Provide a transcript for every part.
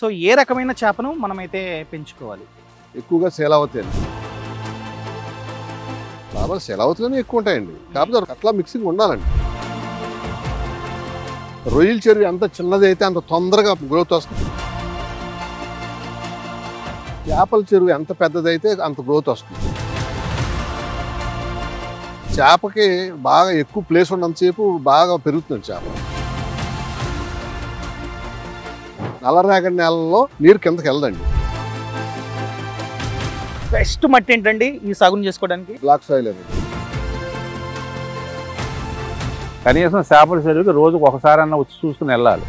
So ఏ రకమైన చేపను మనమైతే పెంచుకోవాలి? ఎక్కువగా శీలావతి అండి. బాబా శీలావతిలోనే ఎక్కువ ఉంటాయండి. కాకపోతే అట్లా మిక్సింగ్ ఉండాలండి. రొయ్యల చెరువు ఎంత చిన్నది అయితే అంత తొందరగా గ్రోత్ వస్తుంది. చేపల చెరువు ఎంత పెద్దదైతే అంత గ్రోత్ వస్తుంది. చేపకి బాగా ఎక్కువ ప్లేస్ ఉన్నంతసేపు బాగా పెరుగుతుంది చేప. నల్లరేగడి నేలలో నీరు కిందకి వెళ్ళదండి. బెస్ట్ మట్టి ఏంటండి ఈ సాగుని చేసుకోవడానికి? బ్లాక్ సాయిల్ అనేది. కనీసం చేపల చెరువుకి రోజుకు ఒకసారన్నా వచ్చి చూసుకుని వెళ్ళాలి.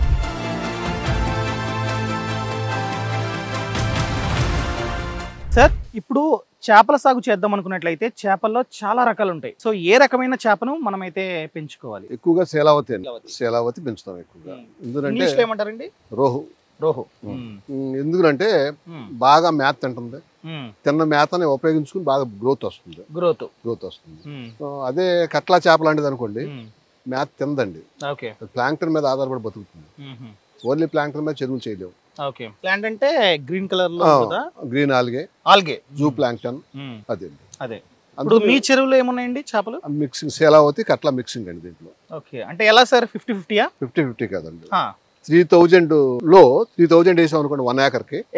సార్, ఇప్పుడు చేపల సాగు చేద్దాం అనుకున్నట్లయితే చేపల్లో చాలా రకాలు ఉంటాయి. సో ఏ రకమైన చేపను మనమైతే పెంచుకోవాలి? ఎక్కువగా శీలావతి అండి. శీలావతి పెంచుతాం ఎక్కువగా. ఎందుకంటే ఏమంటారండి? రోహు. రోహు. ఎందుకంటే బాగా మేత తింటుంది. తిన్న మేతని ఉపయోగించుకుని బాగా గ్రోత్ వస్తుంది. గ్రోత్ వస్తుంది. అదే కట్లా చేప లాంటిది అనుకోండి, మేత తిందండి. ప్లాంక్టన్ మీద ఆధారపడి బతుకుతుంది. ఓన్లీ ప్లాంక్టన్ మీద చెరువులు చేయలేవు. ప్లాంట్ అంటే గ్రీన్ కలర్ లో గ్రీన్ ఆల్గే జూ ప్లాంక్టన్. అదే ఇప్పుడు మీ చెరువులో ఏమున్నాయండి చేపలు? మిక్సింగ్ శీలావతి కట్లా మిక్సింగ్ అండి దీంట్లో. అంటే ఎలా సార్? 50-50 50-50 కాదండి. 3000 లో 3000 వేసాం అనుకోండి. 1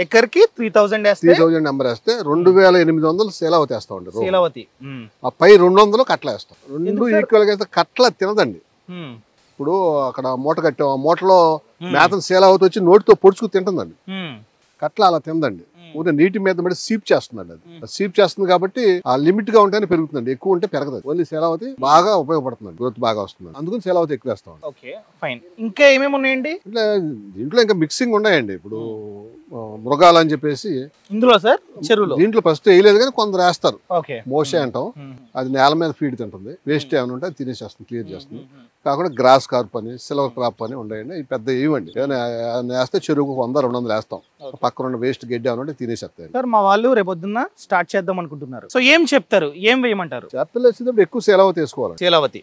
ఎకర్కి 3000 నెంబర్ వేస్తే 2800 శీలావతి వేస్తామండి. శీలావతి ఆ పై 200 కట్ల వేస్తాం. రెండు ఈక్వల్ గా వేస్తే కట్ల తినదండి. ఇప్పుడు అక్కడ మూట కట్టాం, ఆ మూటలో మేతను శీలావతి వచ్చి నోటితో పొడుచుకు తింటుందండి. కట్ల అలా తిందండి. ఊరికే నీటి మీద పడి సీప్ చేస్తుందండి. అది సీప్ చేస్తుంది కాబట్టి ఆ లిమిట్ గా ఉంటేనే పెరుగుతుందండి. ఎక్కువ ఉంటే పెరగదు. ఓన్లీ శీలావతి బాగా ఉపయోగపడుతుంది, గ్రోత్ బాగా వస్తుంది. అందుకని శీలావతి ఎక్కువ వేస్తాం. ఇంకా ఏమేమి ఉన్నాయండి దీంట్లో? ఇంకా మిక్సింగ్ ఉన్నాయండి. ఇప్పుడు మృగాలు అని చెప్పేసి ఇందులో సార్ చెరువులో దీంట్లో ఫస్ట్ వేయలేదు కానీ కొందరు వేస్తారు. మోసే అంటాం. అది నేల మీద ఫీడ్ తింటుంది. వేస్ట్ ఏమైనా ఉంటే అది తినేసేస్తుంది, క్లియర్ చేస్తుంది. కాకుండా గ్రాస్ కార్ప్ అని, సిల్వర్ క్రాప్ అని ఉన్నాయండి. ఈ పెద్ద ఇవ్వండి. వేస్తే చెరువుకు 100-200 వేస్తాం. పక్కన ఉన్న వేస్ట్ గడ్డి ఏమైనా తినేసేస్తాయి. సార్, మా వాళ్ళు రేపొద్దున్న స్టార్ట్ చేద్దాం అనుకుంటున్నారు. సో ఏం చెప్తారు? ఏం వేయమంటారు? చేపలు వేసేటప్పుడు ఎక్కువ శీలావతి వేసుకోవాలి. శీలావతి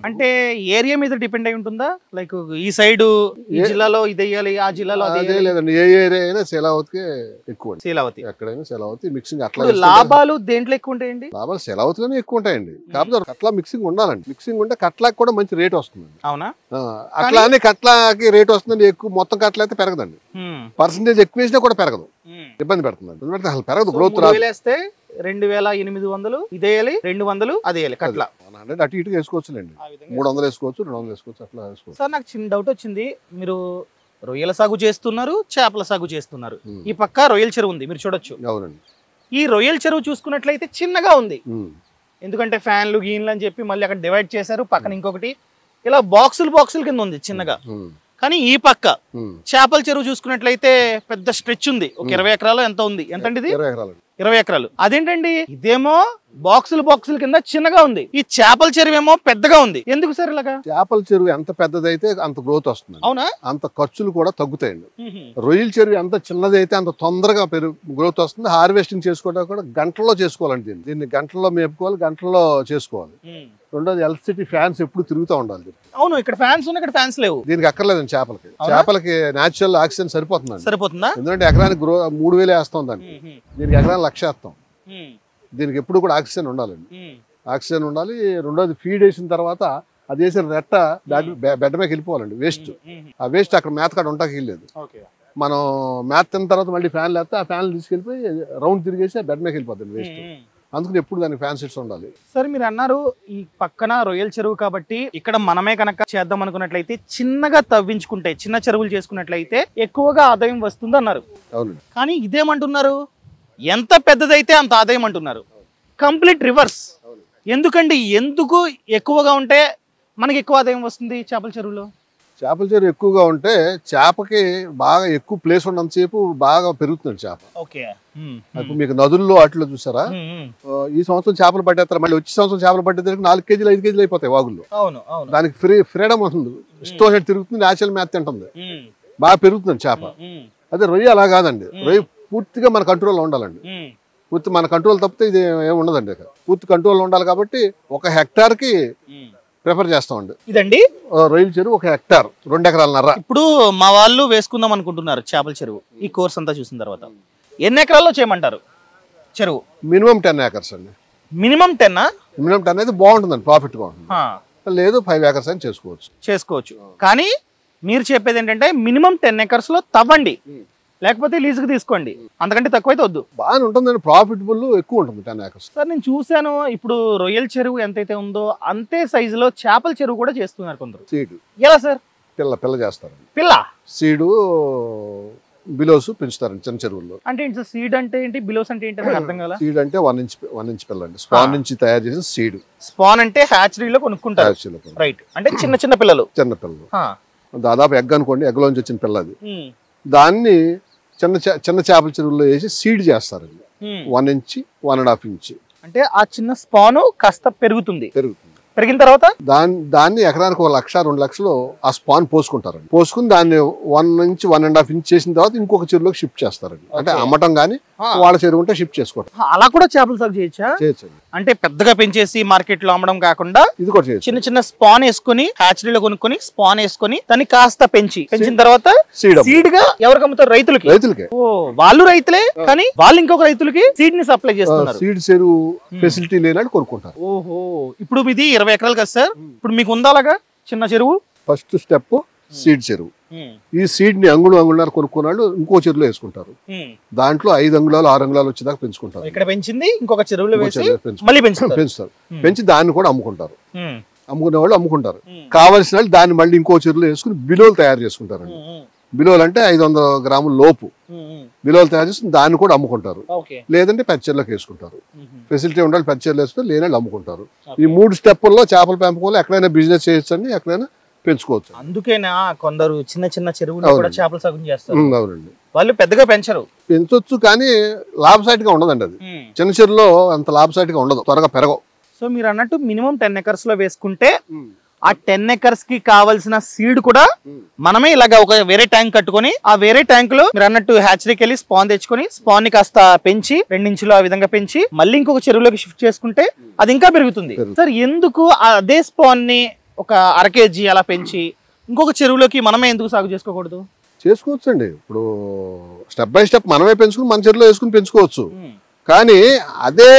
అంటే ఏరియా మీద డిపెండ్ అయి ఉంటుందా? లైక్ ఈ సైడ్ ఈ జిల్లాలో ఇది వేయాలి, ఆ జిల్లాలో అదే లేదండి. ఏ ఏరియా అయినా శీలావతికి ఎక్కువ. శీలావతి ఎక్కడైనా శీలావతి మిక్సింగ్. అట్లా లాభాలు దేంట్లో ఎక్కువ ఉంటాయండి? లాభాలు శీలావతిలోనే ఎక్కువ ఉంటాయండి. కాకపోతే కట్లా మిక్సింగ్ ఉండాలండి. మిక్సింగ్ ఉంటే కట్లాకి కూడా మంచి రేట్ వస్తుంది. అవునా? అట్లా అని కట్లాకి రేట్ వస్తుందండి. ఎక్కువ మొత్తం కట్ల అయితే పెరగదండి. పర్సంటేజ్ ఎక్కువ వేసినా కూడా పెరగదు, ఇబ్బంది పెడుతుంది. అసలు పెరగదు, గ్రోత్ రాదు. 2800 ఇదేయాలి, 200 అదేయాలి కట్ల. అటు ఇటు వేసుకోవచ్చులేండి. 300 వేసుకోవచ్చు, 200 వేసుకోవచ్చు, అట్లా వేసుకోవచ్చు. సార్, నాకు చిన్న డౌట్ వచ్చింది. మీరు రొయ్యల సాగు చేస్తున్నారు, చేపల సాగు చేస్తున్నారు. ఈ పక్క రొయ్యల చెరువు ఉంది, మీరు చూడొచ్చు. అవునండి. ఈ రొయ్యల చెరువు చూసుకున్నట్లయితే చిన్నగా ఉంది. ఎందుకంటే ఫ్యాన్లు గీన్లు అని చెప్పి మళ్ళీ అక్కడ డివైడ్ చేశారు. పక్కన ఇంకొకటి ఇలా బాక్సులు కింద ఉంది చిన్నగా. కానీ ఈ పక్క చేపల చెరువు చూసుకున్నట్లయితే పెద్ద స్ట్రెచ్ ఉంది. ఒక 20 ఎకరాలు ఎంత ఉంది? ఎంతండి ఇది? 20 ఎకరాలు. అదేంటండి ఇదేమో బాక్సులు కింద చిన్నగా ఉంది, ఈ చేపల చెరువు ఏమో పెద్దగా ఉంది. ఎందుకు సార్ ఇలాగా? చేపల చెరువు ఎంత పెద్దదైతే అంత గ్రోత్ వస్తుంది. అవునా? అంత ఖర్చులు కూడా తగ్గుతాయండి. రొయ్యల చెరువు ఎంత చిన్నదైతే అంత తొందరగా గ్రోత్ వస్తుంది. హార్వెస్టింగ్ చేసుకోవడం కూడా గంటల్లో చేసుకోవాలండి. దీన్ని గంటల్లో మేపుకోవాలి, గంటల్లో చేసుకోవాలి. రెండోది ఎలక్ట్రిసిటీ ఫ్యాన్స్ ఎప్పుడు తిరుగుతూ ఉండాలి. అవును, ఇక్కడ ఫ్యాన్స్ ఉన్నాయి, ఇక్కడ ఫ్యాన్స్ లేవు. దీనికి అక్కర్లేదండి. చేపలకి న్యాచురల్ ఆక్సిజన్ సరిపోతుందా? ఎందుకంటే ఎకరానికి 3000 వేస్తాం దానికి. దీనికి ఎకరానికి 1,00,000 వేస్తాం. దీనికి ఎప్పుడు కూడా ఆక్సిజన్ ఉండాలండి. ఆక్సిజన్ ఉండాలి. రెండోది ఫీడ్ వేసిన తర్వాత అది వేసిన రెట్ట బెడ్ మీద వెళ్ళిపోవాలండి. వేస్ట్, ఆ వేస్ట్ అక్కడ మేత కాడ ఉంటాకి వెళ్ళలేదు. మనం మేత తిన్న తర్వాత మళ్ళీ ఫ్యాన్లు వేస్తే ఆ ఫ్యాన్లు తీసుకెళ్ళిపోయి రౌండ్ తిరిగేసి బెడ్ మీద వెళ్ళిపోతుంది వేస్ట్. అందుకని ఎప్పుడు దానికి ఫ్యాన్ సెట్స్ ఉండాలి. సార్, మీరు అన్నారు ఈ పక్కన రొయ్యల చెరువు కాబట్టి ఇక్కడ మనమే కనుక చేద్దాం అనుకున్నట్లయితే చిన్నగా తవ్వించుకుంటే, చిన్న చెరువులు చేసుకున్నట్లయితే ఎక్కువగా ఆదాయం వస్తుంది అన్నారు. అవునండి. కానీ ఇదేమంటున్నారు, ఎంత పెద్దదైతే అంత ఆదాయం అంటున్నారు. Complete reverse. ఎందుకండి? ఎందుకు ఎక్కువగా ఉంటే మనకి ఎక్కువ ఆదాయం వస్తుంది చేపల చెరువులో? చేపల చెరువు ఎక్కువగా ఉంటే చేపకి బాగా ఎక్కువ ప్లేస్ ఉన్నంతసేపు బాగా పెరుగుతుంది చేప. ఇప్పుడు మీకు నదుల్లో వాటిలో చూసారా, ఈ సంవత్సరం చేపలు పట్టేస్తారు, మళ్ళీ వచ్చే సంవత్సరం చేపలు పట్టేసరికి 4 కేజీలు 5 కేజీలు అయిపోతాయి వాగుల్లో. దానికి ఫ్రీడమ్ ఉంటుంది, ఇష్టం తిరుగుతుంది, న్యాచురల్ మేత తింటుంది, బాగా పెరుగుతుంది చేప. అదే రొయ్య అలా కాదండి. రొయ్య పూర్తిగా మన కంట్రోల్లో ఉండాలండి. పూర్తి మన కంట్రోల్ తప్పితే ఇది ఏమి ఉండదండి. పూర్తి కంట్రోల్లో ఉండాలి. కాబట్టి 1 హెక్టార్కి ప్రిఫర్ చేస్తామండి. ఇదండి రొయ్యల చెరువు 1 హెక్టార్ 2 ఎకరాలన్నర. ఇప్పుడు మా వాళ్ళు వేసుకుందాం అనుకుంటున్నారు చేపల చెరువు. ఈ కోర్స్ అంతా చూసిన తర్వాత ఎన్ని ఎకరాల్లో చేయమంటారు చెరువు? మినిమం 10 acres అండి. మినిమం 10? మినిమం 10 అయితే బాగుంటుందండి, ప్రాఫిట్గా ఉంటుంది. లేదు 5 acres అని చేసుకోవచ్చు. కానీ మీరు చెప్పేది ఏంటంటే మినిమం 10 acres లో తవ్వండి, లేకపోతే లీజుకి తీసుకోండి, అంతకంటే తక్కువైతే వద్దు. బాగానే ఉంటుందండి, ప్రాఫిటబుల్ ఎక్కువ ఉంటుంది 10 acres. సార్ నేను చూశాను, ఇప్పుడు రొయ్యల చెరువు ఎంతైతే ఉందో అంతే సైజులో చేపల చెరువు కూడా చేస్తున్నారు కొందరు. సీడ్ ఎలా సార్? పిల్ల చేస్తారండి. సీడు బిలోస్ పెంచుతారండి చిన్న చెరువుల్లో. అంటే ఏంటి సార్ సీడ్ అంటే ఏంటి, బిలోస్ అంటే ఏంటి అర్థం కదా? సీడ్ అంటే 1 inch పిల్ల అండి, స్పాన్ నుంచి తయారు చేసిన సీడ్. స్పాన్ అంటే హ్యాచరీలో కొనుక్కుంటారు, రైట్? అంటే చిన్న పిల్లలు. దాదాపు ఎగ్ అనుకోండి, ఎగ్లోంచి వచ్చిన పిల్ల అది. దాన్ని చిన్న చేపల చెరువుల్లో వేసి సీడ్ చేస్తారండి. 1 inch 1.5 inch. అంటే ఆ చిన్న స్పాన్ కాస్త పెరిగిన తర్వాత దాన్ని ఎకరానికి 1 లక్ష 2 లక్షలు ఆ స్పాన్ పోసుకుంటారండి. పోసుకుని దాన్ని 1 inch 1.5 inch చేసిన తర్వాత ఇంకొక చెరువులోకి షిఫ్ట్ చేస్తారండి. అంటే అమ్మటం గానీ వాళ్ళ చెరువు ఉంటే షిఫ్ట్ చేసుకోవడం. అలా కూడా చేపలు సాగు చేయొచ్చండి. అంటే పెద్దగా పెంచేసి మార్కెట్ లో అమ్మడం కాకుండా ఇది కూడా చేయొచ్చు. చిన్న స్పాన్ వేసుకుని హ్యాచరీలో కొనుక్కొని స్పాన్ వేసుకుని దాన్ని కాస్త పెంచిన తర్వాత సీడ్ గా ఎవరికి అమ్ముతారు? రైతులకి. ఓ, వాళ్ళు రైతులే కానీ వాళ్ళు ఇంకొక రైతులకి సీడ్ ని సప్లై చేస్తున్నారు. సీడ్ చెరువు ఫెసిలిటీ లేనట్టు కొనుక్కుంటారు. ఓహో, ఇప్పుడు ఇది 20 ఎకరాలు కదా సార్? ఇప్పుడు మీకు ఉందా అలాగా చిన్న చెరువు? ఫస్ట్ స్టెప్ సీడ్ చెరువు. ఈ సీడ్ ని అంగుళాలు కొనుక్కున్నాడు ఇంకో చెరువులో వేసుకుంటారు. దాంట్లో 5 అంగుళాలు 6 అంగుళాలు వచ్చేదాకా పెంచుకుంటారు. ఇక్కడ పెంచింది ఇంకొక చెరువులో మళ్ళీ పెంచుతారు. పెంచి దాన్ని కూడా అమ్ముకుంటారు. అమ్ముకునే వాళ్ళు అమ్ముకుంటారు. కావాల్సిన వాళ్ళు దాన్ని మళ్ళీ ఇంకో చెరువులో వేసుకుని బిలోలు తయారు చేసుకుంటారు. బిలోలు అంటే 500 గ్రాముల లోపు బిలోలు తయారు చేసుకుని దాన్ని కూడా అమ్ముకుంటారు. లేదంటే పెద్ద చెరువులోకి వేసుకుంటారు. ఫెసిలిటీ ఉండాలి, పెద్ద చెరువులు వేసుకుని లేని వాళ్ళు అమ్ముకుంటారు. ఈ 3 స్టెప్పుల్లో చేపల పెంపకంలో ఎక్కడైనా బిజినెస్ చేయొచ్చండి, ఎక్కడైనా పెంచుకోవచ్చు. అందుకేనా కొందరు చిన్న చెరువులు కూడా చేపల సాగు చేస్తారు? అవునండి. వాళ్ళు పెద్దగా పెంచొచ్చు కానీ లాభసాటిగా ఉండదండి. అది చిన్న చెరువులో అంత లాభసాటిగా ఉండదు, త్వరగా పెరగవు. సో మీరు అన్నట్టు మినిమం 10 acres లో వేసుకుంటే ఆ 10 acres కి కావాల్సిన సీడ్ కూడా మనమే ఇలాగా ఒక వేరే ట్యాంక్ కట్టుకొని ఆ వేరే ట్యాంక్ లో మీరు అన్నట్టు హ్యాచరీకి వెళ్ళి స్పాన్ తెచ్చుకొని స్పాన్ ని కాస్త పెంచి 2 inches ఆ విధంగా పెంచి మళ్ళీ ఇంకొక చెరువులోకి షిఫ్ట్ చేసుకుంటే అది ఇంకా పెరుగుతుంది. సార్ ఎందుకు అదే స్పాన్ ని ఒక 1/2 kg అలా పెంచి ఇంకొక చెరువులోకి మనమే ఎందుకు సాగు చేసుకోకూడదు? చేసుకోవచ్చు అండి. ఇప్పుడు స్టెప్ బై స్టెప్ మనమే పెంచుకుని మన చెరువులో వేసుకుని పెంచుకోవచ్చు. కానీ అదే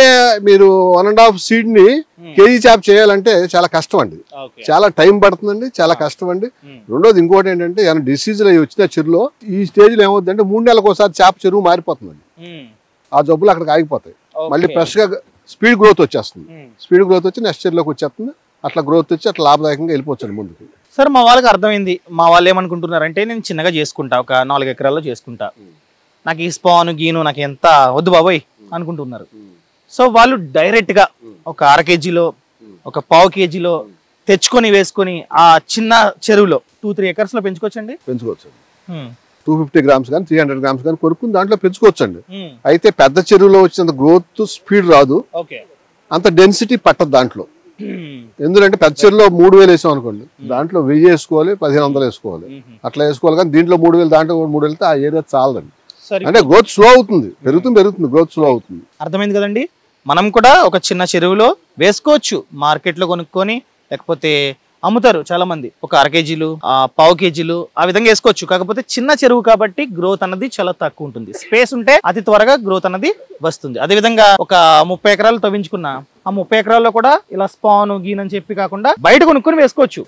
మీరు 1.5 సీడ్ ని కేజీ చేప చేయాలంటే చాలా కష్టం అండి, చాలా టైం పడుతుందండి, చాలా కష్టం అండి. రెండోది ఇంకోటి ఏంటంటే ఏమైనా డిసీజులు అవి వచ్చిన చెరువులో ఈ స్టేజ్ లో ఏమవుతుందంటే 3 నెలలకు ఒకసారి చేప చెరువు మారిపోతుందండి. ఆ జబ్బులు అక్కడికి ఆగిపోతాయి. మళ్ళీ ఫ్రెష్ గా స్పీడ్ గ్రోత్ వచ్చేస్తుంది. స్పీడ్ గ్రోత్ వచ్చి నెక్స్ట్ చెరువులోకి వచ్చేస్తుంది. అట్లా గ్రోత్ వచ్చి అట్లా లాభదాయకంగా వెళ్ళిపోవచ్చు ముందుకు. సార్ మా వాళ్ళకి అర్థమైంది. మా వాళ్ళు ఏమనుకుంటున్నారంటే నేను చిన్నగా చేసుకుంటా, ఒక 4 ఎకరాల్లో చేసుకుంటా, నాకు ఈ స్పాన్ గీను నాకు ఎంత వద్దు బాబోయ్ అనుకుంటున్నారు. సో వాళ్ళు డైరెక్ట్ గా ఒక 1/2 kgలో ఒక 1/4 kgలో తెచ్చుకొని వేసుకొని ఆ చిన్న చెరువులో 2-3 acres లో పెంచుకోవచ్చండి. 250 grams కానీ 300 grams కానీ కొనుక్కుని దాంట్లో పెంచుకోవచ్చండి. అయితే పెద్ద చెరువులో వచ్చినంత గ్రోత్ స్పీడ్ రాదు, అంత డెన్సిటీ పట్టదు దాంట్లో. ఎందుకంటే పెద్ద చెరువులో 3000 వేసాం అనుకోండి, దాంట్లో 1000 వేసుకోవాలి, 1500 వేసుకోవాలి, అట్లా వేసుకోవాలి. కానీ దీంట్లో 3000 దాంట్లో 3000 వెళ్తే ఆ ఏరియా చాలదండి. అంటే గ్రోత్ స్లో అవుతుంది, పెరుగుతుంది, గ్రోత్ స్లో అవుతుంది. అర్థమైంది కదండి. మనం కూడా ఒక చిన్న చెరువులో వేసుకోవచ్చు, మార్కెట్ లో కొనుక్కొని, లేకపోతే అమ్ముతారు చాలా మంది, ఒక 1/2 kgలు 1/4 kgలు ఆ విధంగా వేసుకోవచ్చు. కాకపోతే చిన్న చెరువు కాబట్టి గ్రోత్ అన్నది చాలా తక్కువ ఉంటుంది. స్పేస్ ఉంటే అతి త్వరగా గ్రోత్ అన్నది వస్తుంది. అదే విధంగా ఒక 30 ఎకరాలు తవ్వించుకున్నా ఆ 30 ఎకరాల్లో కూడా ఇలా స్పాన్ గీన్ అని చెప్పి కాకుండా బయట కొనుక్కొని వేసుకోవచ్చు.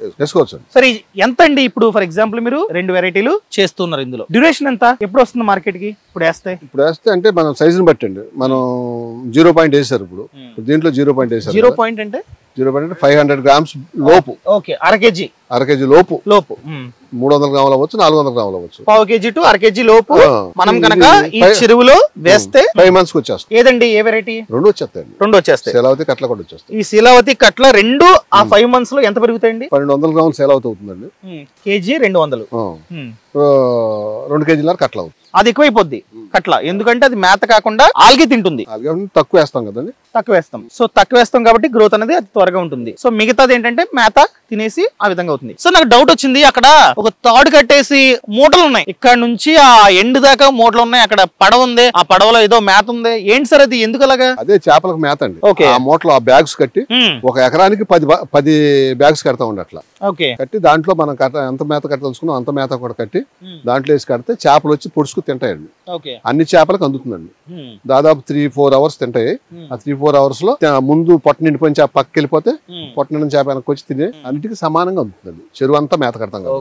సరే ఎంత అండి ఇప్పుడు ఫర్ ఎగ్జాంపుల్ మీరు 2 వెరైటీలు చేస్తున్నారు, ఇందులో డ్యూరేషన్ ఎంత, ఎప్పుడు వస్తుంది మార్కెట్ కి? ఇప్పుడు వేస్తే అంటే మనం సైజుని బట్టి అండి. మనం 0 పాయింట్ వేసారు, ఇప్పుడు దీంట్లో 0 పాయింట్ వేసారు. 0 పాయింట్ అంటే 500 grams లోపు. ఓకే, 1/2 kg లోపు 300 గ్రాములు అవ్వచ్చు, 400 గ్రాములు అవ్వచ్చు. 1/4 kg to 1/2 kg లోపు మనం కనుక ఈ చెరువులో వేస్తే 5 months కి వచ్చేస్తాయి. ఏదండి ఏ వెరైటీ? 2 వచ్చేస్తాయి. శీలావతి కట్ల కూడా వచ్చేస్తాయి. ఈ శీలావతి కట్ల 2 ఆ 5 months లో ఎంత పెరుగుతాయండి? 1200 గ్రాములు శీలావతి అవుతుందండి. కేజీ 200, 2 kg కట్ల అవుతుంది. అది ఎక్కువైపోద్ది కట్ల, ఎందుకంటే అది మేత కాకుండా ఆల్గి తింటుంది. తక్కువ వేస్తాం కదండి, తక్కువ వేస్తాం. సో తక్కువ వేస్తాం కాబట్టి గ్రోత్ అనేది అది త్వరగా ఉంటుంది. సో మిగతాది ఏంటంటే మేత తినేసి ఆ విధంగా అవుతుంది. సో నాకు డౌట్ వచ్చింది, అక్కడ ఒక తాడు కట్టేసి మూటలు ఉన్నాయి, ఇక్కడ నుంచి ఆ ఎండ్ దాకా మూటలు ఉన్నాయి, అక్కడ పడవ ఉంది, ఆ పడవలో ఏదో మేత ఉంది. ఏంటి సార్ అది, ఎందుకు అలాగా? అదే చేపలకు మేత అండి. ఆ మూటలో ఆ బ్యాగ్స్ కట్టి ఒక ఎకరానికి 10 బ్యాగ్స్ కడతా ఉండి అట్లా కట్టి దాంట్లో మనం ఎంత మేత కట్టదలుచుకున్నాం అంత మేత కూడా కట్టి దాంట్లో వేసి కడితే చేపలు వచ్చి పొడుచుకు తింటాయండి. అన్ని చేపలకు అందుతుందండి. దాదాపు 3-4 అవర్స్ తింటాయి. ఆ 3-4 అవర్స్ లో ముందు పొట్ట నిండిపోయిన చేప పక్కకి వెళ్ళిపోతే పొట్ట నిండిన చేప వెనక్కి వచ్చి తినే అన్నిటికీ సమానంగా అందుతుందండి. చెరువు అంతా మేత కడతాం కదా.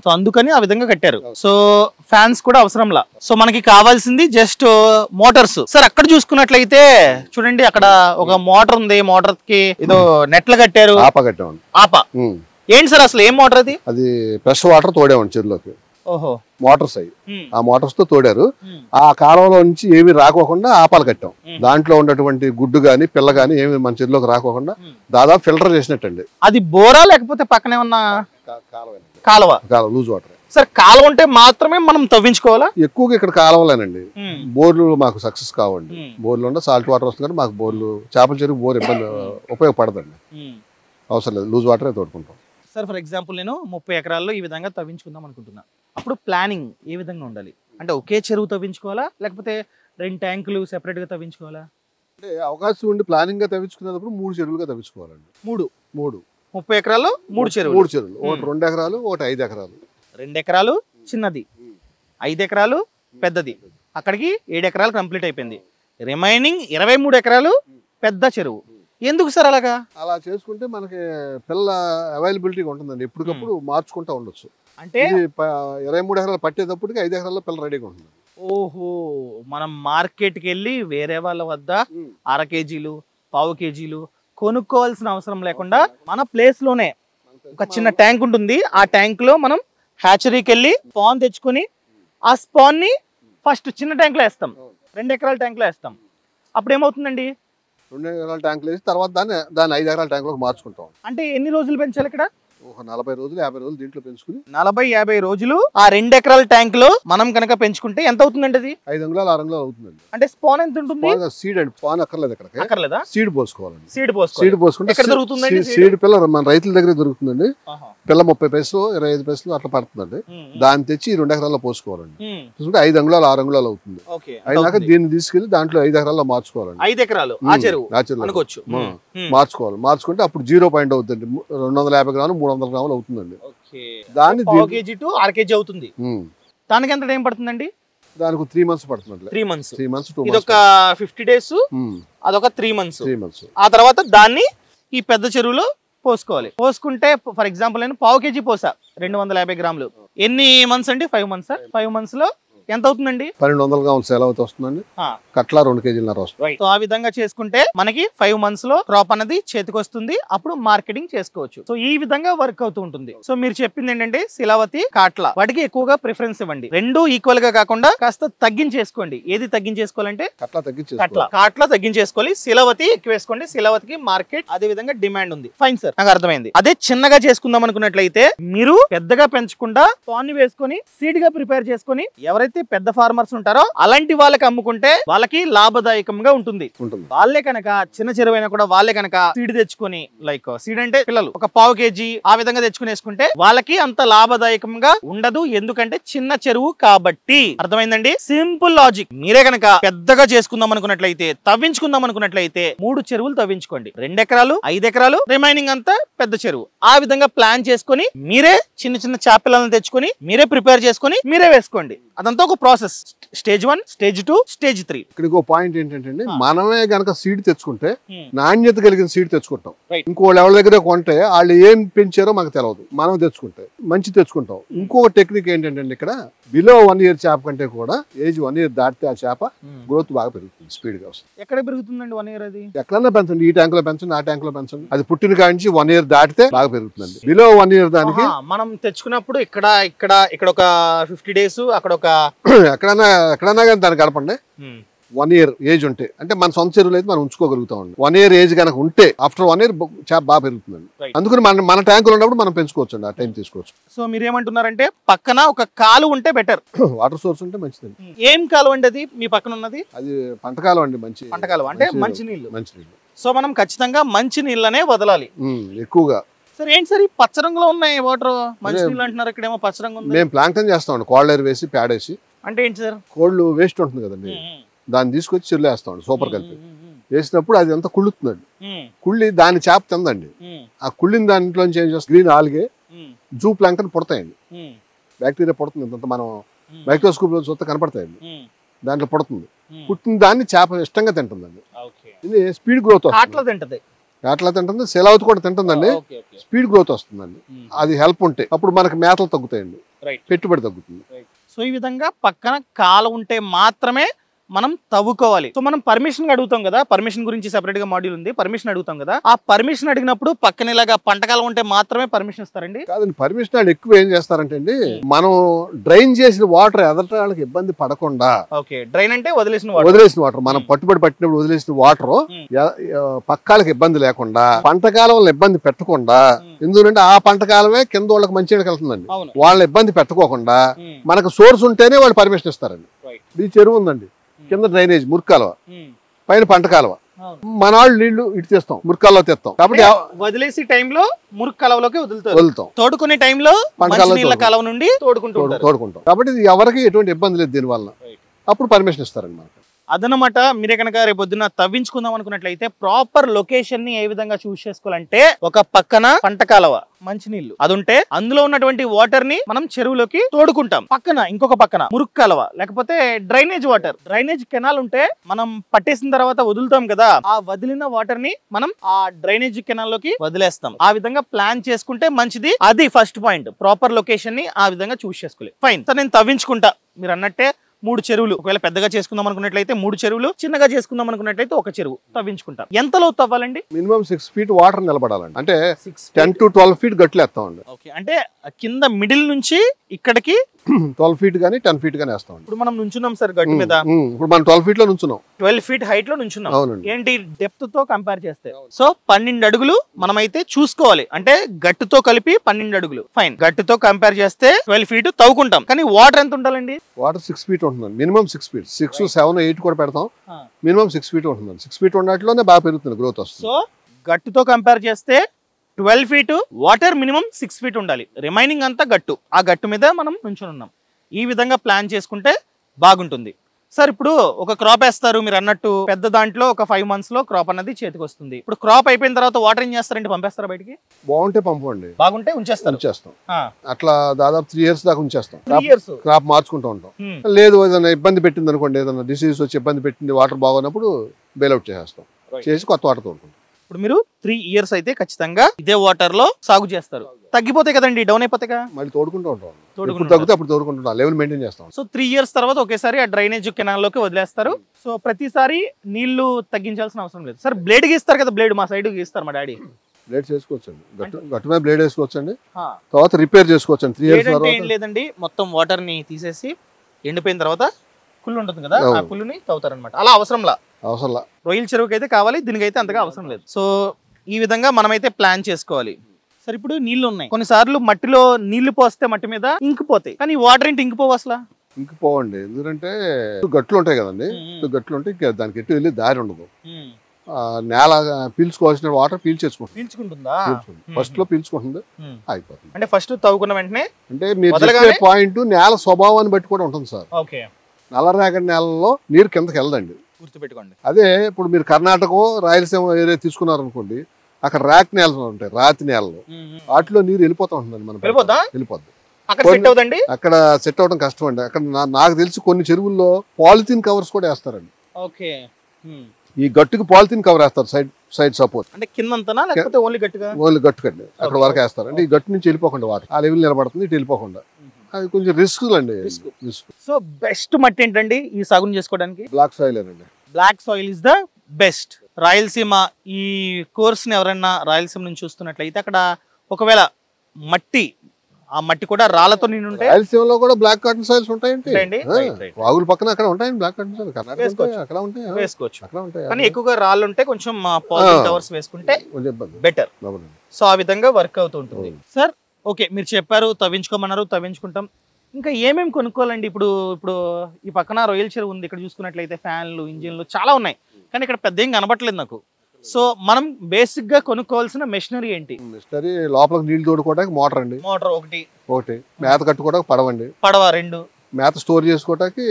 సో అందుకని ఆ విధంగా కట్టారు. సో ఫ్యాన్స్ కూడా అవసరంలా. సో మనకి కావాల్సింది జస్ట్ మోటార్స్. సార్ అక్కడ చూసుకున్నట్లయితే చూడండి, అక్కడ ఒక మోటార్ ఉంది, మోటార్ కి ఏదో నెట్లు కట్టారు, ఆప కట్టామండి. ఆప ఏంటి సార్ అసలు ఏం మోటార్ అది? అది ఫ్రెష్ వాటర్ తోడేమండి చెరువులోకి. మోటార్స్ అయ్యి ఆ మోటార్స్ తో తోడారు. ఆ కాలంలో నుంచి ఏమి రాకోకుండా ఆపాలు కట్టాం. దాంట్లో ఉన్నటువంటి గుడ్డు గాని పిల్ల గాని ఏమి మన చెరువులోకి రాకోకుండా దాదాపు ఫిల్టర్ చేసినట్టండి. అది బోరా లేకపోతే పక్కనే ఉన్న కాలువ? Loose water. సార్ కాలువ ఉంటే మాత్రమే మనం తవ్వించుకోవాలా? ఎక్కువగా ఇక్కడ కాలువలేనండి. బోర్లు మాకు సక్సెస్ కావండి. బోర్లు ఉంటే సాల్ట్ వాటర్ వస్తుంది కానీ మాకు బోర్లు చేపల చెరువు బోర్ ఇబ్బంది ఉపయోగపడదండి. అవసరం లేదు, లూజ్ వాటరే తోడుకుంటాం. సార్ ఫర్ ఎగ్జాంపుల్ నేను 30 ఎకరాల్లో ఈ విధంగా తవ్వించుకుందాం అనుకుంటున్నా. అప్పుడు ప్లానింగ్ ఏ విధంగా ఉండాలి? అంటే ఒకే చెరువు తవ్వించుకోవాలా లేకపోతే 2 ట్యాంకులు సెపరేట్ గా తవ్వించుకోవాలా? అంటే అవకాశం ఉండి ప్లానింగ్ గా తవ్వించుకునేటప్పుడు 3 చెరువులుగా తవ్వించుకోవాలండి. 30 ఎకరాల్లో 3 చెరువులు. ఒకటి 2 ఎకరాలు, ఒకటి 5 ఎకరాలు. 2 ఎకరాలు చిన్నది, 5 ఎకరాలు పెద్దది. అక్కడికి 7 ఎకరాలు కంప్లీట్ అయిపోయింది. రిమైనింగ్ 23 ఎకరాలు పెద్ద చెరువు. ఎందుకు సార్ అలాగా? అలా చేసుకుంటే మనకి పిల్ల అవైలబిలిటీ ఉంటుందండి. ఎప్పటికప్పుడు మార్చుకుంటా ఉండొచ్చు. అంటే 23 ఎకరాలు పట్టేటప్పటికి 5 ఎకరాల్లో పిల్ల రెడీగా ఉంటుంది. ఓహో, మనం మార్కెట్కి వెళ్ళి వేరే వాళ్ళ వద్ద 1/2 కేజీలు 1/4 కేజీలు కొనుక్కోవాల్సిన అవసరం లేకుండా మన ప్లేస్ లోనే ఒక చిన్న ట్యాంక్ ఉంటుంది. ఆ ట్యాంక్ లో మనం హ్యాచరీకి వెళ్ళి స్పాన్ తెచ్చుకొని ఆ స్పాన్ ని ఫస్ట్ చిన్న ట్యాంక్ లో వేస్తాం, 2 ఎకరాల ట్యాంక్ లో వేస్తాం. అప్పుడు ఏమవుతుందండి? 2 ఎకరాల ట్యాంకులు వేసి తర్వాత దాన్ని 5 ఎకరాల ట్యాంకులోకి మార్చుకుంటాం. అంటే ఎన్ని రోజులు పెంచాలి ఇక్కడ? ఒక 40 రోజులు 50 రోజులు దీంట్లో పెంచుకుని 40-50 రోజులు ఆ 2 ఎకరాల ట్యాంక్ లో మనం కనుక పెంచుకుంటే ఎంత అవుతుందండి? అది 5 అంగుళాలు 6 అంగుళాలు అవుతుందండి. అంటే స్పాన్ ఎంత ఉంటుంది? సీడ్ అండి, స్పాన్ అక్కర్లేదు. ఇక్కడ అక్కర్లేదా? సీడ్ పోసుకోవాలండి. సీడ్ పోసుకుంటే ఎక్కడ దొరుకుతుందండి? సీడ్ పిల్ల మన రైతుల దగ్గర దొరుకుతుందండి. పిల్ల 30 పైసలు 25 పైసలు అట్లా పడుతుందండి. దాన్ని తెచ్చి 2 ఎకరాల్లో పోసుకోవాలండి. చూసుకుంటే 5 అంగుళాలు 6 అంగుళాలు అవుతుంది. అయినాక దీన్ని తీసుకెళ్లి దాంట్లో 5 ఎకరాల్లో మార్చుకోవాలండి. 5 ఎకరాలు ఆ చెరువు అనుకోవచ్చు, మార్చుకోవాలి. మార్చుకుంటే అప్పుడు 0 పాయింట్ అవుతుంది. 250 గ్రాములు 300 గ్రాములు అవుతుందండి. దాన్ని 1/2 కేజీ to 1/2 కేజీ అవుతుంది. దానికి ఎంత టైం పడుతుందండి? దానికి 3 మంత్స్ పడుతుంది. 3 మంత్స్. 2 మంత్స్. ఇదొక 50 డేస్, అదొక 3 మంత్స్. ఆ తర్వాత దాన్ని ఈ పెద్ద చెరువులో పోసుకోవాలి. పోసుకుంటే ఫర్ ఎగ్జాంపుల్ నేను 1/4 కేజీ పోసా, 250 గ్రాములు. ఎన్ని మంత్స్ అండి? 5 మంత్స్. 5 మంత్స్ లో ఎంత అవుతుందండి? 1200 గ్రాములు సేల్ అవుతూ వస్తుందండి. కట్ల 2 కేజీల వస్తుంది. సో ఆ విధంగా చేసుకుంటే మనకి 5 మంత్స్ లో క్రాప్ అనేది చేతికి వస్తుంది. అప్పుడు మార్కెటింగ్ చేసుకోవచ్చు. సో ఈ విధంగా వర్క్ అవుతూ ఉంటుంది. సో మీరు చెప్పింది ఏంటంటే శిలావతి, కాట్ల వాటికి ఎక్కువగా ప్రిఫరెన్స్ ఇవ్వండి. 2 ఈక్వల్ గా కాకుండా కాస్త తగ్గించేసుకోండి. ఏది తగ్గించేసుకోవాలంటే కాట్ల తగ్గించేసుకోవాలి, శిలావతి ఎక్కువ వేసుకోండి. శిలావతికి మార్కెట్ అదే విధంగా డిమాండ్ ఉంది. ఫైన్ సార్, నాకు అర్థమైంది. అదే చిన్నగా చేసుకుందాం అనుకున్నట్లయితే మీరు పెద్దగా పెంచకుండా పాన్ని వేసుకొని సీడ్ గా ప్రిపేర్ చేసుకొని ఎవరైతే పెద్ద ఫార్మర్స్ ఉంటారో అలాంటి వాళ్ళకి అమ్ముకుంటే వాళ్ళకి లాభదాయకంగా ఉంటుంది. వాళ్ళే కనుక చిన్న చెరువైనా కూడా వాళ్ళే కనుక సీడ్ తెచ్చుకొని, లైక్ సీడ్ అంటే పిల్లలు ఒక 1/4 కేజీ ఆ విధంగా తెచ్చుకుని వేసుకుంటే వాళ్ళకి అంత లాభదాయకంగా ఉండదు. ఎందుకంటే చిన్న చెరువు కాబట్టి. అర్థమైందండి? Simple logic. మీరే కనుక పెద్దగా చేసుకుందాం అనుకున్నట్లయితే, తవ్వించుకుందాం అనుకున్నట్లయితే 3 చెరువులు తవ్వించుకోండి. 2 ఎకరాలు 5 ఎకరాలు రిమైనింగ్ అంతా పెద్ద చెరువు. ఆ విధంగా ప్లాన్ చేసుకొని మీరే చిన్న చిన్న చేపలను తెచ్చుకొని మీరే ప్రిపేర్ చేసుకొని మీరే వేసుకోండి. అదంతా ఒక ప్రాసెస్. Stage 1, stage 2, stage 3. ఇక్కడికి ఒక పాయింట్ ఏంటంటే మనమే గనక సీడ్ తెచ్చుకుంటే నాణ్యత కలిగిన సీడ్ తెచ్చుకుంటాం. ఇంకో ఎవరి దగ్గర కొంటే వాళ్ళు ఏం పెంచారో మాకు తెలియదు. మనం తెచ్చుకుంటే మంచి తెచ్చుకుంటాం. ఇంకొక టెక్నిక్ ఏంటంటే ఇక్కడ బిలో 1 ఇయర్ చేప కంటే కూడా ఏజ్ 1 ఇయర్ దాటితే ఆ చేప గ్రోత్ బాగా పెరుగుతుంది, స్పీడ్ గా వస్తుంది. ఎక్కడ పెరుగుతుందండి 1 ఇయర్? అది ఎక్కడన్నా పెంచండి, ఈ ట్యాంక్ లో పెంచండి, ఆ ట్యాంక్ లో పెంచండి. అది పుట్టిన కాడి నుంచి 1 ఇయర్ దాటితే బాగా పెరుగుతుందండి. బిలో 1 ఇయర్ దానికి మనం తెచ్చుకున్నప్పుడు ఇక్కడ ఒక 50 డేస్, అక్కడ ఒక ఎక్కడన్నా కానీ దాన్ని గడపండి. 1 year ఏజ్ ఉంటే, అంటే మన సొంత చెరువులు అయితే మనం ఉంచుకోగలుగుతామండి. 1 year ఏజ్ కనుక ఉంటే ఆఫ్టర్ 1 year చేప బాగా పెరుగుతుందండి. అందుకని మన ట్యాంకులు ఉన్నప్పుడు మనం పెంచుకోవచ్చు అండి, ఆ టైం తీసుకోవచ్చు. సో మీరు ఏమంటున్నారంటే పక్కన ఒక కాలు ఉంటే బెటర్, వాటర్ సోర్స్ ఉంటే మంచిదండి. ఏం కాలువ అండి అది మీ పక్కన ఉన్నది? అది పంటకాలం అండి, మంచి పంటకాలం అంటే మంచి నీళ్ళు. మంచినీళ్ళు. సో మనం ఖచ్చితంగా మంచి నీళ్ళనే వదలాలి ఎక్కువగా. సార్ ఏంటి సార్ ఈ పచ్చ రంగులో ఉన్నాయి వాటర్, మంచి నీళ్ళు అంటున్నారు, ఇక్కడేమో పచ్చ రంగు ఉంది. మేము ప్లాంక్టన్ చేస్తామండి, కోళ్ళేరు వేసి పేడేసి. అంటే ఏంటి సార్? కోళ్ళు వేస్ట్ ఉంటుంది కదండి, దాన్ని తీసుకొచ్చి చెల్లు వేస్తామండి సూపర్ కలిపి. వేసినప్పుడు అది అంతా కుళ్ళుతుందండి. కుళ్ళి దాని చేప తిందండి. ఆ కుళ్ళిన దాంట్లో ఏం చేస్తాం, గ్రీన్ ఆల్గే జూ ప్లాంక్టన్ పుడతాయండి. బ్యాక్టీరియా పుడుతుంది, ఇంత మనం మైక్రోస్కోప్ లో చూస్తే కనపడతాయండి. దాంట్లో పుడుతుంది. పుట్టిన దాన్ని చేప ఇష్టంగా తింటుందండి. ఇది స్పీడ్ గ్రోత్ వస్తుంది. అట్లా తింటుంది, సెలవుతు కూడా తింటుందండి. స్పీడ్ గ్రోత్ వస్తుందండి. అది హెల్ప్ ఉంటే అప్పుడు మనకి మేతలు తగ్గుతాయండి, పెట్టుబడి తగ్గుతుంది. సో ఈ విధంగా పక్కన కాలు ఉంటే మాత్రమే మనం తవ్వుకోవాలి. సో మనం పర్మిషన్ అడుగుతాం కదా, పర్మిషన్ గురించి సెపరేట్ గా మాడ్యూల్ ఉంది, పర్మిషన్ అడుగుతాం కదా. ఆ పర్మిషన్ అడిగినప్పుడు పక్కన ఇలాగా పంటకాలం ఉంటే మాత్రమే పర్మిషన్ ఇస్తారండి? కాదండి, పర్మిషన్ వాళ్ళు ఎక్కువ ఏం చేస్తారంటే అండి, మనం డ్రైన్ చేసిన వాటర్ ఎదట వాళ్ళకి ఇబ్బంది పడకుండా. ఓకే, డ్రైన్ అంటే వదిలేసిన వాటర్, మనం పట్టినప్పుడు వదిలేసిన వాటర్ పక్కాలకు ఇబ్బంది లేకుండా, పంటకాలంలో ఇబ్బంది పెట్టకుండా. ఎందుకంటే ఆ పంటకాలమే కింద వాళ్ళకి మంచిగా వెళ్తుందండి. వాళ్ళని ఇబ్బంది పెట్టుకోకుండా మనకు సోర్స్ ఉంటేనే వాళ్ళు పర్మిషన్ ఇస్తారండి. ఈ చెరువు ఉందండి, కింద డ్రైనేజ్ మురికాలవ, పైన పంట కాలువ. మన వాళ్ళు నీళ్లు ఇటు తెస్తాం, మురికాల్లో తెస్తాం. కాబట్టి వదిలేసి టైంలో మురికాలవలోకి వదులుతాం, తోడుకునే టైంలో కాలువ నుండి తోడుకుంటాం. కాబట్టి ఇది ఎవరికి ఎటువంటి ఇబ్బంది లేదు దీని వల్ల. అప్పుడు పర్మిషన్ ఇస్తారండి మనకు. అదనమాట. మీరే కనుక రేపు పొద్దున్న తవ్వించుకుందాం అనుకున్నట్లయితే ప్రాపర్ లొకేషన్ ని ఏ విధంగా చూస్ చేసుకోవాలంటే, ఒక పక్కన పంట కాలువ మంచినీళ్లు అది ఉంటే అందులో ఉన్నటువంటి వాటర్ ని మనం చెరువులోకి తోడుకుంటాం. పక్కన ఇంకొక పక్కన మురుక్ కాలువ లేకపోతే డ్రైనేజ్ వాటర్, డ్రైనేజ్ కెనాల్ ఉంటే మనం పట్టేసిన తర్వాత వదులుతాం కదా, ఆ వదిలిన వాటర్ ని మనం ఆ డ్రైనేజ్ కెనాల్ లోకి వదిలేస్తాం. ఆ విధంగా ప్లాన్ చేసుకుంటే మంచిది. అది ఫస్ట్ పాయింట్, ప్రాపర్ లొకేషన్ ని ఆ విధంగా చూస్ చేసుకోవాలి. ఫైన్ సార్, నేను తవ్వించుకుంటా మీరు అన్నట్టే 3 చెరువులు, ఒకవేళ పెద్దగా చేసుకుందాం అనుకున్నట్లయితే 3 చెరువులు, చిన్నగా చేసుకుందాం అనుకున్నట్లయితే 1 చెరువు తవ్వించుకుంటాం. ఎంత లోతు తవ్వాలండి? మినిమం 6 feet వాటర్ నిలబడాలండి. అంటే 10 to 12 feet గట్లు వేస్తామండి. ఓకే, అంటే కింద మిడిల్ నుంచి ఇక్కడికి 12 feet గానీ 10 feet గానీ వేస్తాం. ఇప్పుడు మనం నుంచున్నాం సార్ గట్టు మీద, ఇప్పుడు మనం 12 feet లో నుంచున్నాం, 12 feet హైట్ లో నుంచున్నాం. ఏంటి డెప్త్ తో కంపేర్ చేస్తే, సో 12 అడుగులు మనమైతే చూసుకోవాలి. అంటే గట్టుతో కలిపి 12 అడుగులు. ఫైన్, గట్టుతో కంపేర్ చేస్తే 12 feet తవ్వుకుంటాం. కానీ వాటర్ ఎంత ఉండాలండి? వాటర్ 6 feet ఉంటుందండి, మినిమం 6 feet. 6, 7, 8 కూడా పెడతాం, మినిమం 6 feet ఉంటుందండి. 6 feet ఉన్నట్లోనే బాగా పెరుగుతుంది, గ్రోత్ వస్తుంది. సో గట్టుతో కంపేర్ చేస్తే 12 feet, వాటర్ మినిమం 6 feet ఉండాలి, రిమైనింగ్ అంతా గట్టు. ఆ గట్టు మీద మనం నుంచుని ఉన్నాం. ఈ విధంగా ప్లాన్ చేసుకుంటే బాగుంటుంది. సార్ ఇప్పుడు ఒక క్రాప్ వేస్తారు మీరు అన్నట్టు, పెద్ద దాంట్లో ఒక 5 months లో క్రాప్ అన్నది చేతికి వస్తుంది. ఇప్పుడు క్రాప్ అయిపోయిన తర్వాత వాటర్ ఏం చేస్తారంటే పంపేస్తారా బయటికి? బాగుంటే పంపండి, బాగుంటే ఉంచేస్తాం. అట్లా దాదాపు 3 years దాకా ఉంచేస్తాం. క్రాప్ మార్చుకుంటూ ఉంటాం. లేదు ఏదైనా ఇబ్బంది పెట్టింది అనుకోండి, ఏదైనా డిసీజ్ వచ్చి ఇబ్బంది పెట్టింది, వాటర్ బాగున్నప్పుడు బెయిల్అవుట్ చేసేస్తాం, చేసి కొత్త వాటర్ తోడుకుంటాం. ఇప్పుడు మీరు 3 years అయితే ఖచ్చితంగా ఇదే వాటర్ లో సాగు చేస్తారు. తగ్గిపోతాయి కదండి, డౌన్ అయిపోతాయి, మళ్ళీ తోడుకుంటూ ఉంటాం. తగ్గితే అప్పుడు తోడుకుంటాం, లెవెల్ మెయింటైన్ చేస్తాం. సో 3 years తర్వాత ఒకేసారి ఆ డ్రైనేజ్ కెనాల్ లోకి వదిలేస్తారు. సో ప్రతిసారి నీళ్లు తగ్గించాల్సిన అవసరం లేదు. సార్ బ్లేడ్ గీస్తారు కదా, బ్లేడ్ మా సైడ్ గీస్తారు మా డాడీ. బ్లేడ్ చేసుకోవచ్చండి, గట్టు మీద బ్లేడ్ వేసుకోవచ్చండి, తర్వాత రిపేర్ చేసుకోవచ్చండి. 3 years తర్వాత ఏం లేదండి, మొత్తం వాటర్ ని తీసేసి ఎండిపోయిన తర్వాత కుళ్ళు ఉంటుంది కదా, ఆ కుళ్ళుని తవ్వుతారనమాట. అలా అవసరంలా రొయ్యల చెరువుకి అయితే కావాలి, దీనికైతే అంతగా అవసరం లేదు. సో ఈ విధంగా మనమైతే ప్లాన్ చేసుకోవాలి. సరే ఇప్పుడు నీళ్లు ఉన్నాయి, కొన్నిసార్లు మట్టిలో నీళ్లు పోస్తే మట్టి మీద ఇంకిపోతాయి, కానీ వాటర్ ఏంటి ఇంకిపోవు అసలు? ఇంకిపోవండి, ఎందుకంటే గట్లు ఉంటాయి కదండి, గట్లు ఉంటే దానికి ఎటు వెళ్ళి దారి ఉండదు. నేల పీల్చుకోవాల్సిన వాటర్ పీల్చుకుంటుందా? ఫస్ట్ లో పీల్చుకుంటుంది, అయిపోతుంది. అంటే ఫస్ట్ తవ్వుకున్న వెంటనే, అంటే మీరు పాయింట్ నేల స్వభావాన్ని బట్టి కూడా ఉంటుంది సార్. నల్లరేగడి నేలలో నీరు కిందకి వెళ్ళదండి, గుర్తుపెట్టుకోండి. అదే ఇప్పుడు మీరు కర్ణాటక రాయలసీమ ఏరియా తీసుకున్నారనుకోండి, అక్కడ రాక్ నేలలు ఉంటాయి, రాతి నేలలు, వాటిలో నీరు వెళ్ళిపోతా ఉంటుందండి. మనం వెళ్ళిపోద్ది, అక్కడ సెట్ అవడం కష్టం అండి. అక్కడ నాకు తెలిసి కొన్ని చెరువుల్లో పాలిథిన్ కవర్స్ కూడా వేస్తారండి. ఈ గట్టుకు పాలిథిన్ కవర్ వేస్తారు, సైడ్ సపోర్ట్. అంటే కిందంతనా లేకపోతే ఓన్లీ గట్టు కండి, అక్కడ వరకు వేస్తారు. అంటే ఈ గట్టు నుంచి వెళ్ళిపోకుండా వాటర్ ఆ లెవెల్ నిలబడుతుంది, ఇటు వెళ్ళిపోకుండా. అది కొంచెం రిస్క్ అండి. సో బెస్ట్ మట్టి ఏంటండి ఈ సాగుని చేసుకోవడానికి? బ్లాక్ సాయిల్ అండి. Black soil is the best. Rayalaseema ఈ కోర్స్ ని ఎవరైనా రాయలసీమ నుంచి చూస్తున్నట్లయితే, అక్కడ ఒకవేళ మట్టి ఆ మట్టి కూడా రాళ్లతో నిండి ఉంటాయి. రాయలసీమలో కూడా బ్లాక్ కాటన్ సాయిల్స్ ఉంటాయండి. వాగుల పక్కన అక్కడ ఉంటాయండి బ్లాక్ కాటన్ సాయిల్. కర్ణాటక అక్కడ ఉంటాయి, వేసుకోవచ్చు. అక్కడ ఉంటాయి, కానీ ఎక్కువగా రాళ్ళు ఉంటే కొంచెం పాలిథిన్ కవర్స్ వేసుకుంటే బెటర్. సో ఆ విధంగా వర్క్ అవుతుంటుంది. సార్ ఓకే, మీరు చెప్పారు తవ్వించుకోమన్నారు, తవ్వించుకుంటాం. ఇంకా ఏమేమి కొనుక్కోవాలండి? ఇప్పుడు ఈ పక్కన రొయ్యల చెరువు ఉంది, ఇక్కడ చూసుకున్నట్లయితే ఫ్యాన్లు, ఇంజిన్లు చాలా ఉన్నాయి, కానీ ఇక్కడ పెద్ద ఏం కనబట్టలేదు నాకు. సో మనం బేసిక్ గా కొనుక్కోవాల్సిన మెషినరీ ఏంటి? మెషినరీ లోపలికి నీళ్లు తోడుకోవడానికి మోటార్ అండి, మోటార్ ఒకటి, మేత కట్టుకోవడానికి పడవండి, పడవ 2, మేత స్టోర్ చేసుకోవడానికి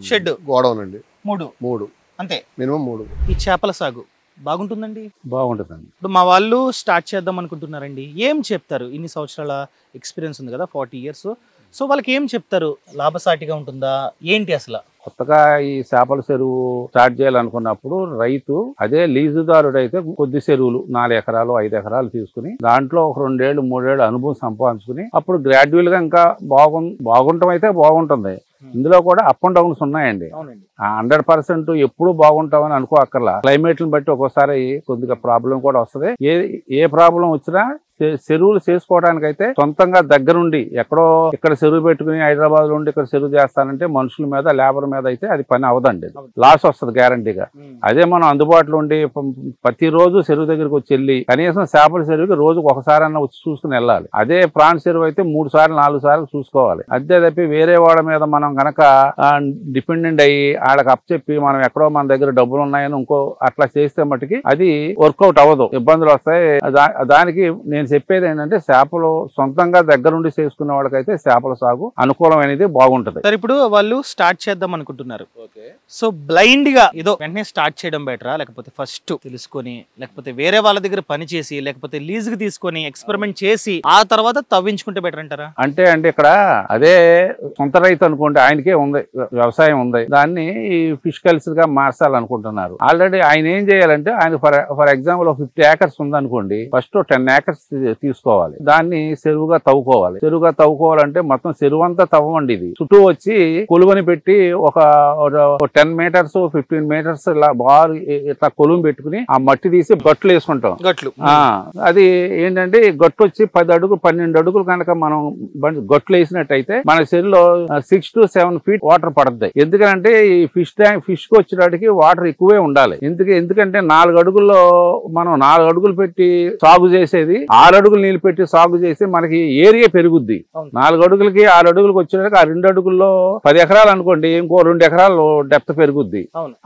షెడ్, గోడౌన్ అండి 3 అంతే, మినిమం 3. ఈ చేపల సాగు బాగుంటుందండి? బాగుంటుందండి. ఇప్పుడు మా వాళ్ళు స్టార్ట్ చేద్దాం అనుకుంటున్నారండి, ఏం చెప్తారు? ఇన్ని సంవత్సరాల ఎక్స్పీరియన్స్ ఉంది కదా, 40 years. సో వాళ్ళకి ఏం చెప్తారు? లాభసాటిగా ఉంటుందా ఏంటి అసలు? కొత్తగా ఈ చేపల చెరువు స్టార్ట్ చేయాలనుకున్నప్పుడు రైతు అదే లీజుదారుడు అయితే కొద్ది చెరువులు 4 ఎకరాలు 5 ఎకరాలు తీసుకుని దాంట్లో ఒక 2 ఏళ్ళు 3 ఏళ్ళు అనుభవం సంపాదించుకుని అప్పుడు గ్రాడ్యువల్ గా ఇంకా బాగుంటాం అయితే బాగుంటుంది. ఇందులో కూడా అప్ అండ్ డౌన్స్ ఉన్నాయండి. 100% ఎప్పుడు బాగుంటామని అనుకో అక్కర్లా. క్లైమేట్ని బట్టి ఒక్కోసారి కొద్దిగా ప్రాబ్లం కూడా వస్తుంది. ఏ ప్రాబ్లం వచ్చినా చెరువులు చేసుకోవడానికి అయితే సొంతంగా దగ్గరుండి ఇక్కడ చెరువు పెట్టుకుని హైదరాబాద్ లో ఉండి ఇక్కడ చెరువు చేస్తానంటే మనుషుల మీద లేబర్ మీద అయితే అది పని అవదండి, లాస్ వస్తుంది గ్యారంటీగా. అదే మనం అందుబాటులో ఉండి ప్రతిరోజు చెరువు దగ్గరికి వచ్చి వెళ్ళి కనీసం చేపల చెరువుకి రోజుకు ఒకసారి వచ్చి చూసుకుని వెళ్ళాలి. అదే ప్రాన్స్ చెరువు అయితే 3 సార్లు 4 సార్లు చూసుకోవాలి. అదే తప్పి వేరే వాళ్ళ మీద మనం కనుక డిపెండెంట్ అయ్యి వాళ్ళకి అప్పచెప్పి మనం ఎక్కడో మన దగ్గర డబ్బులు ఉన్నాయని ఇంకో అట్లా చేస్తే మటుకి అది వర్కౌట్ అవ్వదు, ఇబ్బందులు వస్తాయి. దానికి నేను చెప్పేది ఏంటంటే చేపలు సొంతంగా దగ్గరుండి చేసుకునే వాళ్ళకైతే చేపల సాగు అనుకూలమైనది బాగుంటది. సరే, ఇప్పుడు వాళ్ళు స్టార్ట్ చేద్దాం అనుకుంటున్నారు, సో బ్లైండ్ గా ఏదో వెంటనే స్టార్ట్ చేయడం బెటరా, లేకపోతే ఫస్ట్ తెలుసుకొని, లేకపోతే వేరే వాళ్ళ దగ్గర పని చేసి, లేకపోతే లీజ్ కి తీసుకొని ఎక్స్పెరిమెంట్ చేసి ఆ తర్వాత తవ్వించుకుంటే బెటర్ అంటారా? అంటే ఇక్కడ అదే సొంత రైతు అనుకోండి, ఆయనకే ఉంది వ్యవసాయం ఉంది, దాన్ని ఈ ఫిష్ కల్చర్ గా మార్చాలనుకుంటున్నారు. ఆల్రెడీ ఆయన ఏం చేయాలంటే ఆయన ఫర్ ఎగ్జాంపుల్ 50 acres ఉందనుకోండి, ఫస్ట్ 10 acres తీసుకోవాలి, దాన్ని చెరువుగా తవ్వుకోవాలి. చెరువుగా తవ్వుకోవాలంటే మొత్తం చెరువు అంతా తవ్వండి, ఇది చుట్టూ వచ్చి కొలువని పెట్టి ఒక 10 meters 15 meters ఇలా బాగా ఇట్లా కొలువు పెట్టుకుని ఆ మట్టి తీసి గట్లు వేసుకుంటాం. అది ఏంటంటే గట్టు వచ్చి 10 అడుగులు 12 అడుగులు కనుక మనం గట్లు వేసినట్టయితే మన చెరువులో 6 to 7 feet వాటర్ పడుతుంది. ఎందుకంటే ఈ ఫిష్ కి వచ్చేటికి వాటర్ ఎక్కువే ఉండాలి. ఎందుకంటే 4 అడుగుల్లో మనం 4 అడుగులు పెట్టి సాగు చేసేది 6 అడుగులు నీళ్ళు పెట్టి సాగు చేసి మనకి ఏరియా పెరుగుద్ది. 4 అడుగులకి 6 అడుగులకు వచ్చేటికి ఆ 2 అడుగుల్లో 10 ఎకరాలు అనుకోండి, ఇంకో 2 ఎకరాలు డెప్త్ పెరుగుద్ది.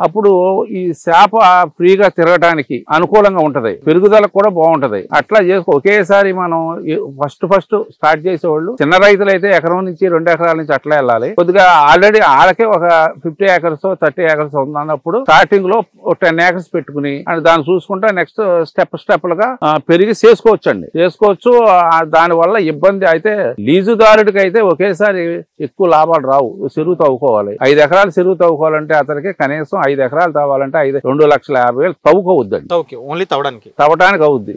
అప్పుడు ఈ చేప ఫ్రీగా తిరగటానికి అనుకూలంగా ఉంటది, పెరుగుదలకు కూడా బాగుంటది. అట్లా చేసుకో. ఒకేసారి మనం ఫస్ట్ స్టార్ట్ చేసేవాళ్ళు చిన్న రైతులు అయితే ఎకరం నుంచి 2 ఎకరాల నుంచి అట్లా వెళ్ళాలి. కొద్దిగా ఆల్రెడీ వాళ్ళకే ఒక 50 acres 30 acres ఉందన్నప్పుడు స్టార్టింగ్ లో 10 acres పెట్టుకుని దాన్ని చూసుకుంటే నెక్స్ట్ స్టెప్లుగా పెరిగి చేసుకోవచ్చు. దాని వల్ల ఇబ్బంది అయితే లీజుదారుడికి అయితే ఒకేసారి ఎక్కువ లాభాలు రావు. చెరువు తవ్వుకోవాలి, 5 ఎకరాలు చెరువు తవ్వుకోవాలంటే అతనికి కనీసం 5 ఎకరాలు తవ్వాలంటే 2,50,000 తవ్వుకోవద్దండి. ఓన్లీ తవ్వడానికి అవుద్ది.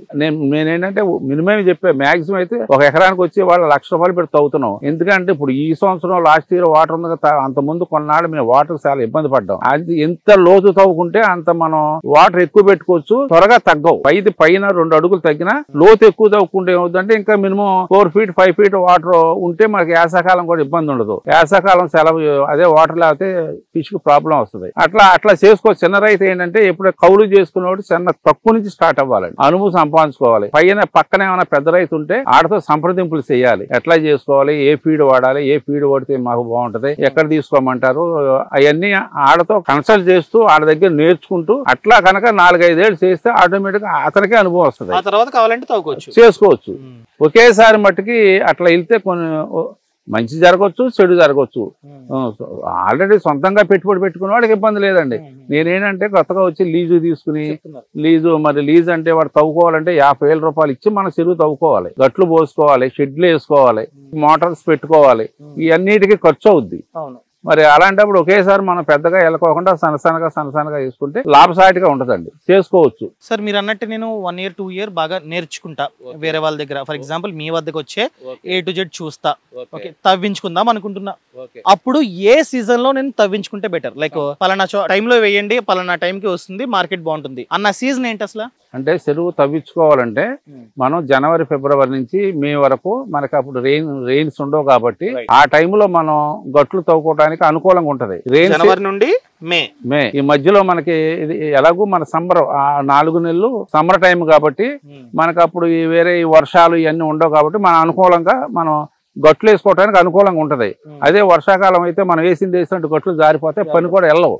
నేనేంటంటే మినిమం చెప్పే మాక్సిమం అయితే 1 ఎకరానికి వచ్చి వాళ్ళు ₹1,00,000 పెట్టి తవ్వుతున్నాం. ఎందుకంటే ఇప్పుడు ఈ సంవత్సరం లాస్ట్ ఇయర్ వాటర్ ఉంది కదా, అంత ముందు కొన్నాళ్ళు మేము వాటర్ చాలా ఇబ్బంది పడ్డాం. అది ఎంత లోతు తవ్వుకుంటే అంత మనం వాటర్ ఎక్కువ పెట్టుకోవచ్చు, త్వరగా తగ్గవు. పైన 2 అడుగులు తగ్గినా లోతు ఎక్కువ తవ్వుకుంటే ఏమవుతుందంటే ఇంకా మినిమం 4 feet 5 feet వాటర్ ఉంటే మనకి వేసవకాలం కూడా ఇబ్బంది ఉండదు. వేసవకాలం సెలవు అదే వాటర్ లేకపోతే ఫిష్ కు ప్రాబ్లం వస్తుంది. అట్లా చేసుకోవచ్చు. చిన్న రైతు ఏంటంటే ఎప్పుడు కౌలు చేసుకునేవాడు చిన్న తక్కువ నుంచి స్టార్ట్ అవ్వాలండి, అనుభవం సంపాదించుకోవాలి. పక్కన ఏమైనా పెద్ద రైతు ఉంటే ఆడతో సంప్రదింపులు చేయాలి, ఎట్లా చేసుకోవాలి, ఏ ఫీడ్ వాడాలి, ఏ ఫీడ్ వాడితే మాకు బాగుంటది, ఎక్కడ తీసుకోమంటారు, అవన్నీ ఆడతో కన్సల్ట్ చేస్తూ ఆడ దగ్గర నేర్చుకుంటూ అట్లా కనుక 4-5 ఏళ్ళు చేస్తే ఆటోమేటిక్ గా అతనికే అనుభవం వస్తుంది, చేసుకోవచ్చు. ఒకేసారి మట్టుకి అట్లా వెళ్తే కొన్ని మంచి జరగవచ్చు, చెడు జరగవచ్చు. ఆల్రెడీ సొంతంగా పెట్టుబడి పెట్టుకునే వాడికి ఇబ్బంది లేదండి. నేనేంటంటే కొత్తగా వచ్చి లీజు తీసుకుని లీజ్ అంటే వాడు తవ్వుకోవాలంటే ₹50,000 ఇచ్చి మన చెరువు తవ్వుకోవాలి, గట్లు పోసుకోవాలి, షెడ్లు వేసుకోవాలి, మోటార్స్ పెట్టుకోవాలి, ఇవన్నిటికీ ఖర్చు అవుద్ది. మరి అలాంటప్పుడు ఒకేసారి మనం పెద్దగా వెళ్ళకోకుండా సన్నసన్నగా వేసుకుంటే లాభసాటిగా ఉంటదండి, చేసుకోవచ్చు. సార్ మీరు అన్నట్టు నేను 1 year 2 year బాగా నేర్చుకుంటా వేరే వాళ్ళ దగ్గర. ఫర్ ఎగ్జాంపుల్ మీ వద్దకు వచ్చే A to Z చూస్తా, ఓకే తవ్వించుకుందాం అనుకుంటున్నా. అప్పుడు ఏ సీజన్ లో నేను తవ్వించుకుంటే బెటర్? లైక్ పలానా టైంలో వేయండి, పలానా టైంకి వస్తుంది, మార్కెట్ బాగుంటుంది అన్న సీజన్ ఏంటి అసలు? అంటే చెరువు తవ్వించుకోవాలంటే మనం జనవరి ఫిబ్రవరి నుంచి మే వరకు మనకి అప్పుడు రెయిన్స్ ఉండవు కాబట్టి ఆ టైంలో మనం గట్లు తవ్వుకోవడానికి అనుకూలంగా ఉంటది. జనవరి నుండి మే ఈ మధ్యలో మనకి ఇది ఎలాగూ మన సమ్మర్ 4 నెలలు సమ్మర్ టైం కాబట్టి మనకు అప్పుడు వేరే వర్షాలు ఇవన్నీ ఉండవు కాబట్టి మన అనుకూలంగా మనం గట్లు వేసుకోవడానికి అనుకూలంగా ఉంటది. అదే వర్షాకాలం అయితే మనం వేసినట్టు గట్లు జారిపోతే పని కూడా వెళ్ళవు.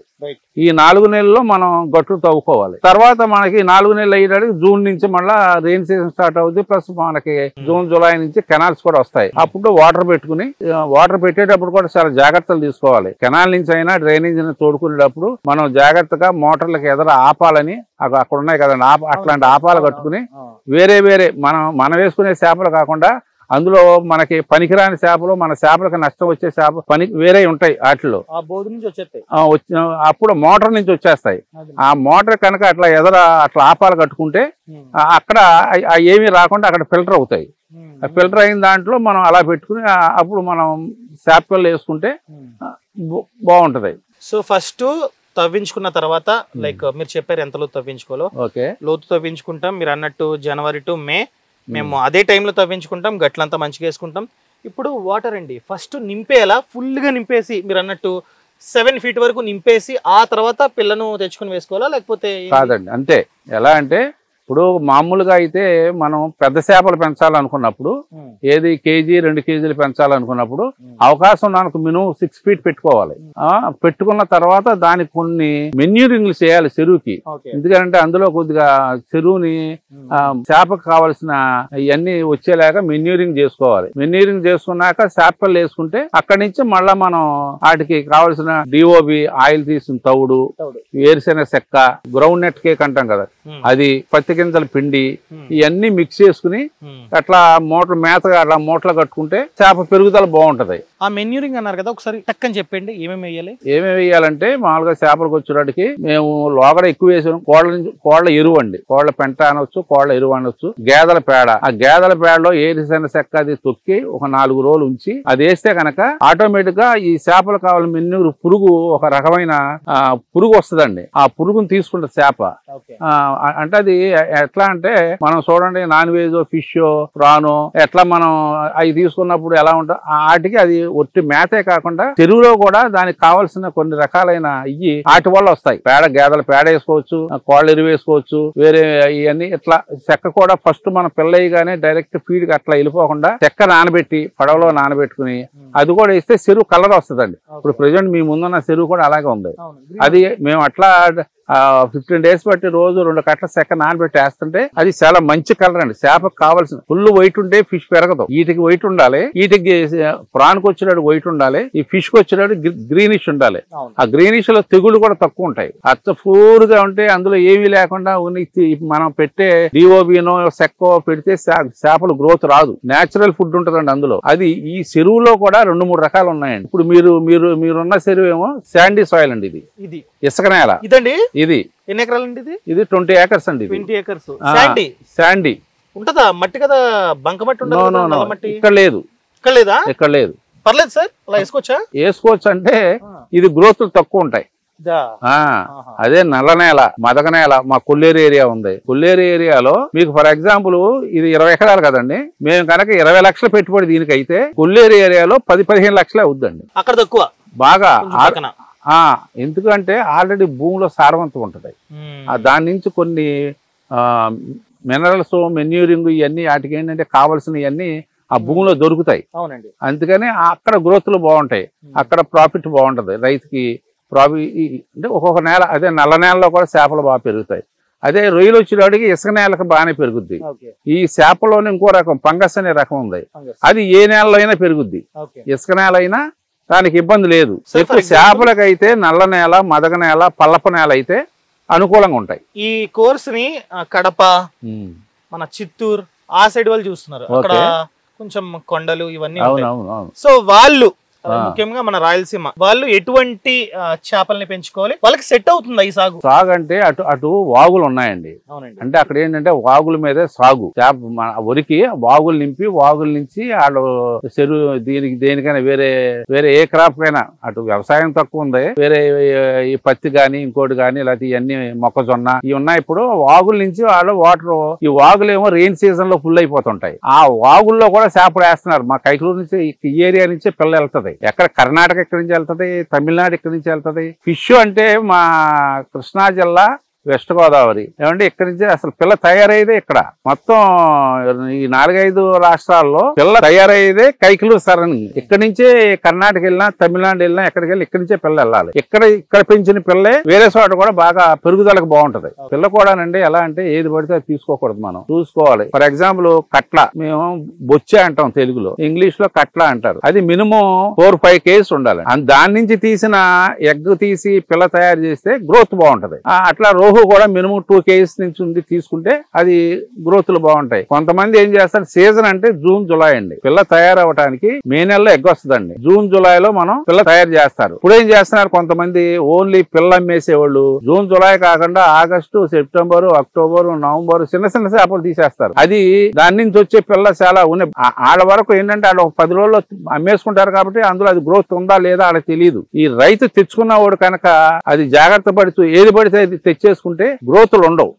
ఈ 4 నెలల్లో మనం గట్లు తవ్వుకోవాలి. తర్వాత మనకి 4 నెలలు అయ్యేటప్పుడు జూన్ నుంచి మళ్ళీ రెయిన్ సీజన్ స్టార్ట్ అవుతుంది. ప్లస్ మనకి జూన్ జూలై నుంచి కెనాల్స్ కూడా వస్తాయి. అప్పుడు వాటర్ పెట్టుకుని వాటర్ పెట్టేటప్పుడు కూడా చాలా జాగ్రత్తలు తీసుకోవాలి. కెనాల్ నుంచి అయినా డ్రైనేజ్ తోడుకునేటప్పుడు మనం జాగ్రత్తగా మోటార్లకు ఎదుర ఆపాలని అక్కడ ఉన్నాయి కదండి, అట్లాంటి ఆపాలు కట్టుకుని వేరే మనం వేసుకునే చేపలు కాకుండా అందులో మనకి పనికిరాని చేపలు, మన చేపలకు నష్టం వచ్చే చేపలు పని వేరే ఉంటాయి. వాటిలో అప్పుడు మోటార్ నుంచి వచ్చేస్తాయి. ఆ మోటార్ కనుక అట్లా అట్లా ఆపాలు కట్టుకుంటే అక్కడ ఏమీ రాకుండా అక్కడ ఫిల్టర్ అవుతాయి. ఫిల్టర్ అయిన దాంట్లో మనం అలా పెట్టుకుని అప్పుడు మనం చేపలు వేసుకుంటే బాగుంటది. సో ఫస్ట్ తవ్వించుకున్న తర్వాత లైక్ మీరు చెప్పారు ఎంత లోతు తవ్వించుకోవాలో. ఓకే, లోతు తవ్వించుకుంటాం మీరు అన్నట్టు జనవరి టు మే. మేము అదే టైంలో తవ్వించుకుంటాం, గట్లంతా మంచిగా వేసుకుంటాం. ఇప్పుడు వాటర్ అండి ఫస్ట్ నింపేలా ఫుల్గా నింపేసి మీరు అన్నట్టు 7 feet వరకు నింపేసి ఆ తర్వాత పిల్లను తెచ్చుకుని వేసుకోవాలా లేకపోతే? కాదండి, అంతే. ఎలా అంటే ఇప్పుడు మామూలుగా అయితే మనం పెద్ద చేపలు పెంచాలనుకున్నప్పుడు ఏది కేజీ 2 కేజీలు పెంచాలనుకున్నప్పుడు అవకాశం నాకు మినిమం 6 feet పెట్టుకోవాలి. పెట్టుకున్న తర్వాత దానికి కొన్ని మెన్యూరింగ్లు చేయాలి చెరువుకి. ఎందుకంటే అందులో కొద్దిగా చెరువుని చేపకు కావాల్సిన ఇవన్నీ వచ్చేలాగా మెన్యూరింగ్ చేసుకోవాలి. మెన్యూరింగ్ చేసుకున్నాక చేపలు వేసుకుంటే అక్కడి నుంచి మళ్ళా మనం వాటికి కావాల్సిన డిఓబి, ఆయిల్ తీసిన తవుడు, వేరుశెనగ చెక్క, గ్రౌండ్ నెట్ కేక్ అంటాం కదా అది, పత్తి గింజల పిండి, ఇవన్నీ మిక్స్ చేసుకుని అట్లా మేతగా అట్లా మూటలు కట్టుకుంటే చేప పెరుగుదల బాగుంటది. ఆ మెన్యూరింగ్ అన్నారు కదా, ఒకసారి టక్కని చెప్పండి ఏమేమి వేయాలి? ఏమేమి వేయాలంటే మామూలుగా చేపలకు వచ్చేటికి మేము లోగడ ఎక్కువ వేసాం. కోళ్ల ఎరువు అండి, కోళ్ల పెంట అనొచ్చు, కోళ్ల ఎరువు అనొచ్చు, గేదెల పేడ. ఆ గేదెల పేడలో ఏరిసైన చెక్క అది తొక్కి ఒక 4 రోజులు ఉంచి అది వేస్తే కనుక ఆటోమేటిక్ గా ఈ చేపలు కావాలని మెన్యూరు పురుగు, ఒక రకమైన పురుగు వస్తుందండి. ఆ పురుగును తీసుకుంటుంది చేప. అంటే అది ఎట్లా అంటే మనం చూడండి నాన్ వెజ్, ఫిష్, ప్రాను ఎట్లా మనం అవి తీసుకున్నప్పుడు ఎలా ఉంటుంది వాటికి అది ఒట్టి మేతే కాకుండా చెరువులో కూడా దానికి కావాల్సిన కొన్ని రకాలైన ఇవి వాటి వల్ల వస్తాయి. గేదెల పేడ వేసుకోవచ్చు, కోళ్ళ ఎరువు వేసుకోవచ్చు, వేరే ఇవన్నీ ఇట్లా. చెక్క కూడా ఫస్ట్ మన పిల్లయ్యగానే డైరెక్ట్ ఫీడ్ కి అట్లా వెళ్ళిపోకుండా చెక్క నానబెట్టి పడవలో నానబెట్టుకుని అది కూడా ఇస్తే చెరువు కలర్ వస్తుందండి. ఇప్పుడు ప్రెసెంట్ మీ ముందున్న చెరువు కూడా అలాగే ఉంది. అది మేము అట్లా 15 days బట్టి రోజు 2 కట్ల చెక్క నానబెట్టి వేస్తుంటే అది చాలా మంచి కలర్ అండి. చేపకు కావాల్సిన ఫుల్ వైట్ ఉంటే ఫిష్ పెరగదు. వీటికి వైట్ ఉండాలి, వీటికి ప్రాన్కి వచ్చినట్టు వైట్ ఉండాలి, ఈ ఫిష్ కి వచ్చినట్టు గ్రీనిష్ ఉండాలి. ఆ గ్రీనిష్ లో తెగులు కూడా తక్కువ ఉంటాయి. అచ్చ పూర్గా ఉంటే అందులో ఏమీ లేకుండా మనం పెట్టే డిఓబినో చెక్కో పెడితే చేపలు గ్రోత్ రాదు. నేచురల్ ఫుడ్ ఉంటుందండి అందులో. అది ఈ చెరువులో కూడా 2-3 రకాలు ఉన్నాయండి. ఇప్పుడు మీరున్న చెరువు ఏమో శాండీ సాయిల్ అండి, ఇది ఇసుక నేల. ఇదండి ఇది ఎన్ని ఎకరాలండి? ఇది 20 acres అండి. 20 acres శాండీ ఉంటదా? మట్టి కదా, బంక మట్టి ఉండదు. ఇక్కడ లేదు. ఇక్కడ లేదు. పర్లేదు సార్, అలా వేసుకోవచ్చు. అంటే ఇది గ్రోత్ తక్కువ ఉంటాయి. అదే నల్ల నేల, మదగ నేల. మా కొల్లేరు ఏరియా ఉంది. కొల్లేరు ఏరియాలో మీకు ఫర్ ఎగ్జాంపుల్ ఇది 20 ఎకరాలు కదండి. మేము కనుక 20 లక్షలు పెట్టుబడి దీనికైతే కొల్లేరు ఏరియాలో 10-15 లక్షలే అవుద్దండి. అక్కడ తక్కువ బాగా. ఎందుకంటే ఆల్రెడీ భూమిలో సారవంతం ఉంటది. దాని నుంచి కొన్ని మినరల్స్, మెన్యూరింగ్ ఇవన్నీ వాటికి ఏంటంటే కావాల్సినవన్నీ ఆ భూమిలో దొరుకుతాయి. అందుకని అక్కడ గ్రోత్లు బాగుంటాయి, అక్కడ ప్రాఫిట్ బాగుంటది రైతుకి. అంటే ఒక్కొక్క నేల, అదే నల్ల నేలలో కూడా చేపలు బాగా పెరుగుతాయి. అదే రొయ్యలు వచ్చేవాడికి ఇసుక నేలకు బాగానే పెరుగుద్ది. ఈ చేపలోని ఇంకో రకం ఫంగస్ అనే రకం ఉంది, అది ఏ నేలలో అయినా పెరుగుద్ది. ఇసుక నేల అయినా దానికి ఇబ్బంది లేదు. ఎక్కువ చేపలకైతే నల్ల నేల, మదగ నేల, పల్లప నేల అయితే అనుకూలంగా ఉంటాయి. ఈ కోర్స్ ని కడప, మన చిత్తూరు ఆ సైడ్ వాళ్ళు చూస్తున్నారు. అక్కడ కొంచెం కొండలు ఇవన్నీ. సో వాళ్ళు ముఖ్యంగా మన రాయలసీమ వాళ్ళు ఎటువంటి చేపల్ని పెంచుకోవాలి, వాళ్ళకి సెట్ అవుతుందా ఈ సాగు? సాగు అంటే అటు వాగులు ఉన్నాయండి. అంటే అక్కడ ఏంటంటే వాగుల మీదే సాగు. చేప ఒరికి వాగులు నింపి వాగుల నుంచి వాళ్ళు చెరువు దేనికైనా వేరే ఏ క్రాప్ కైనా అటు వ్యవసాయం తక్కువ ఉంది, వేరే ఈ పత్తి గాని ఇంకోటి గాని లేకపోతే ఇవన్నీ మొక్కజొన్న ఇవి ఉన్నాయి. ఇప్పుడు వాగుల నుంచి వాళ్ళు వాటర్, ఈ వాగులు ఏమో రెయిన్ సీజన్ లో ఫుల్ అయిపోతుంటాయి. ఆ వాగుల్లో కూడా చేపలు వేస్తున్నారు. మా కైకలూరు నుంచి ఈ ఏరియా నుంచి పిల్ల వెళ్తది. ఎక్కడ కర్ణాటక ఎక్కడి నుంచి వెళ్తది, తమిళనాడు ఎక్కడి నుంచి వెళ్తది. ఫిష్ అంటే మా కృష్ణా జిల్లా వెస్ట్ గోదావరి ఏమంటే ఇక్కడి నుంచి అసలు పిల్ల తయారయ్యేదే ఇక్కడ. మొత్తం ఈ 4-5 రాష్ట్రాల్లో పిల్ల తయారయ్యేదే కైకలూరు సరని. ఇక్కడి నుంచే కర్ణాటక వెళ్ళినా తమిళనాడు వెళ్ళినా ఎక్కడికి వెళ్ళి ఇక్కడి నుంచే పిల్ల వెళ్ళాలి. ఇక్కడ పెంచిన పిల్లే వేరే చోట కూడా బాగా పెరుగుదలకు బాగుంటది. పిల్ల కూడానండి ఎలా అంటే ఏది పడితే అది తీసుకోకూడదు, మనం చూసుకోవాలి. ఫర్ ఎగ్జాంపుల్ కట్ల, మేము బొచ్చే అంటాం తెలుగులో, ఇంగ్లీష్ లో కట్ల అంటారు. అది మినిమం 4-5 కేజీస్ ఉండాలి. దాని నుంచి తీసిన ఎగ్ తీసి పిల్ల తయారు చేస్తే గ్రోత్ బాగుంటది. అట్లా కూడా మినిమం 2 కేజీస్ నుంచి ఉంది తీసుకుంటే అది గ్రోత్లు బాగుంటాయి. కొంతమంది ఏం చేస్తారు, సీజన్ అంటే జూన్ జూలై అండి. పిల్ల తయారవడానికి మే నెలలో ఎగ్ వస్తుందండి. జూన్ జూలైలో మనం పిల్ల తయారు చేస్తారు. ఇప్పుడు ఏం చేస్తున్నారు కొంతమంది, ఓన్లీ పిల్ల అమ్మేసేవాళ్ళు జూన్ జూలై కాకుండా ఆగస్టు, సెప్టెంబరు, అక్టోబరు, నవంబరు చిన్న చేపలు తీసేస్తారు. అది దాని నుంచి వచ్చే పిల్ల చాలా ఉన్నాయి. ఆడ వరకు ఏంటంటే ఆడ 10 రోజుల్లో అమ్మేసుకుంటారు కాబట్టి అందులో అది గ్రోత్ ఉందా లేదా ఆడ తెలియదు. ఈ రైతు తెచ్చుకున్నవాడు కనుక అది జాగ్రత్త పడుతూ ఏది పడితే అది తెచ్చేసుకుంటే గ్రోత్లు ఉండవు.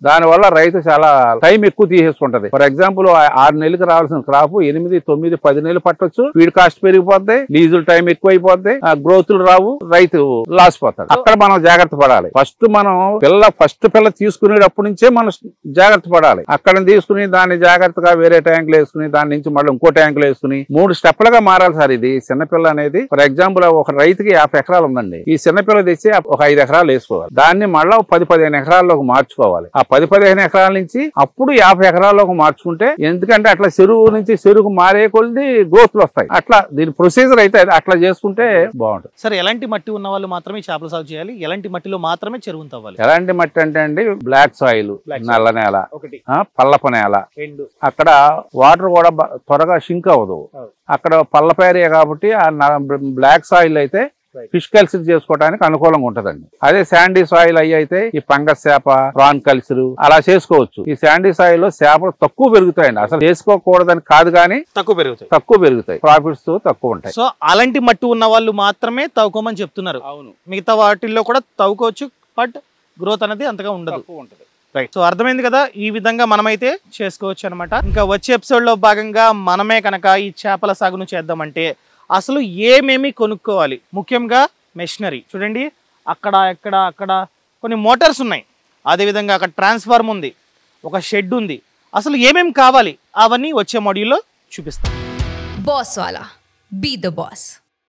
దాని వల్ల రైతు చాలా టైం ఎక్కువ తీసేసుకుంటది. ఫర్ ఎగ్జాంపుల్ 6 నెలలకు రావాల్సిన క్రాప్ 8, 9, 10 నెలలు పట్టొచ్చు. ఫీడ్ కాస్ట్ పెరిగిపోద్ది, డీజిల్ టైం ఎక్కువ అయిపోద్ది, గ్రోత్లు రావు, రైతు లాస్ పోతాడు. అక్కడ మనం జాగ్రత్త పడాలి. ఫస్ట్ పిల్ల తీసుకునేటప్పటి నుంచే మనం జాగ్రత్త పడాలి. అక్కడ తీసుకుని దాన్ని జాగ్రత్తగా వేరే ట్యాంకులు వేసుకుని దాని నుంచి మళ్ళీ ఇంకో ట్యాంకులు వేసుకుని 3 స్టెప్లుగా మారాలి సార్. ఇది చిన్నపిల్ల అనేది ఫర్ ఎగ్జాంపుల్ ఒక రైతుకి 50 ఎకరాలు ఉందండి. ఈ చిన్నపిల్ల తెచ్చి ఒక 5 ఎకరాలు వేసుకోవాలి. దాన్ని మళ్ళీ 10-15 ఎకరాల్లోకి మార్చుకోవాలి. ఆ 10-15 ఎకరాల నుంచి అప్పుడు 50 ఎకరాల్లోకి మార్చుకుంటే, ఎందుకంటే అట్లా చెరువు నుంచి చెరువుకు మారే కొద్ది గ్రోత్లు వస్తాయి. అట్లా దీని ప్రొసీజర్ అయితే అట్లా చేసుకుంటే బాగుంటుంది. సరే, ఎలాంటి మట్టి ఉన్న వాళ్ళు మాత్రమే చేపల సాగు చేయాలి? ఎలాంటి మట్టిలో మాత్రమే చెరువును తవ్వాలి? ఎలాంటి మట్టి అంటే అండి, బ్లాక్ సాయిల్, నల్ల నేల, పల్లపు నేల. అక్కడ వాటర్ కూడా త్వరగా షింక్ అవ్వదు. అక్కడ పల్లపు ఏరియా కాబట్టి ఆ బ్లాక్ సాయిల్ అయితే ఫిష్ కల్చర్ చేసుకోవడానికి అనుకూలంగా ఉంటదండి. అదే శాండీ సాయిల్ అయితే ఈ పంగస్ చేప, ప్రాన్ కల్చర్ అలా చేసుకోవచ్చు. ఈ శాండీ సాయిల్ లో చేపలు తక్కువ పెరుగుతాయండి. అసలు చేసుకోకూడదని కాదు కానీ తక్కువ పెరుగుతాయి, ప్రాఫిట్స్ తక్కువ ఉంటాయి. సో అలాంటి మట్టి ఉన్న వాళ్ళు మాత్రమే తవ్వుకోమని చెప్తున్నారు. అవును, మిగతా వాటిల్లో కూడా తవ్వుకోవచ్చు, బట్ గ్రోత్ అనేది అంతగా ఉండదు. రైట్. సో అర్థమైంది కదా, ఈ విధంగా మనమైతే చేసుకోవచ్చు అనమాట. ఇంకా వచ్చే ఎపిసోడ్ లో భాగంగా మనమే కనుక ఈ చేపల సాగును చేద్దామంటే అసలు ఏమేమి కొనుక్కోవాలి, ముఖ్యంగా మెషినరీ. చూడండి, అక్కడ కొన్ని మోటార్స్ ఉన్నాయి, అదేవిధంగా అక్కడ ట్రాన్స్ఫార్మర్ ఉంది, ఒక షెడ్ ఉంది. అసలు ఏమేమి కావాలి అవన్నీ వచ్చే మాడ్యూల్లో చూపిస్తాం. బాస్ వాలా, బీ ద బాస్.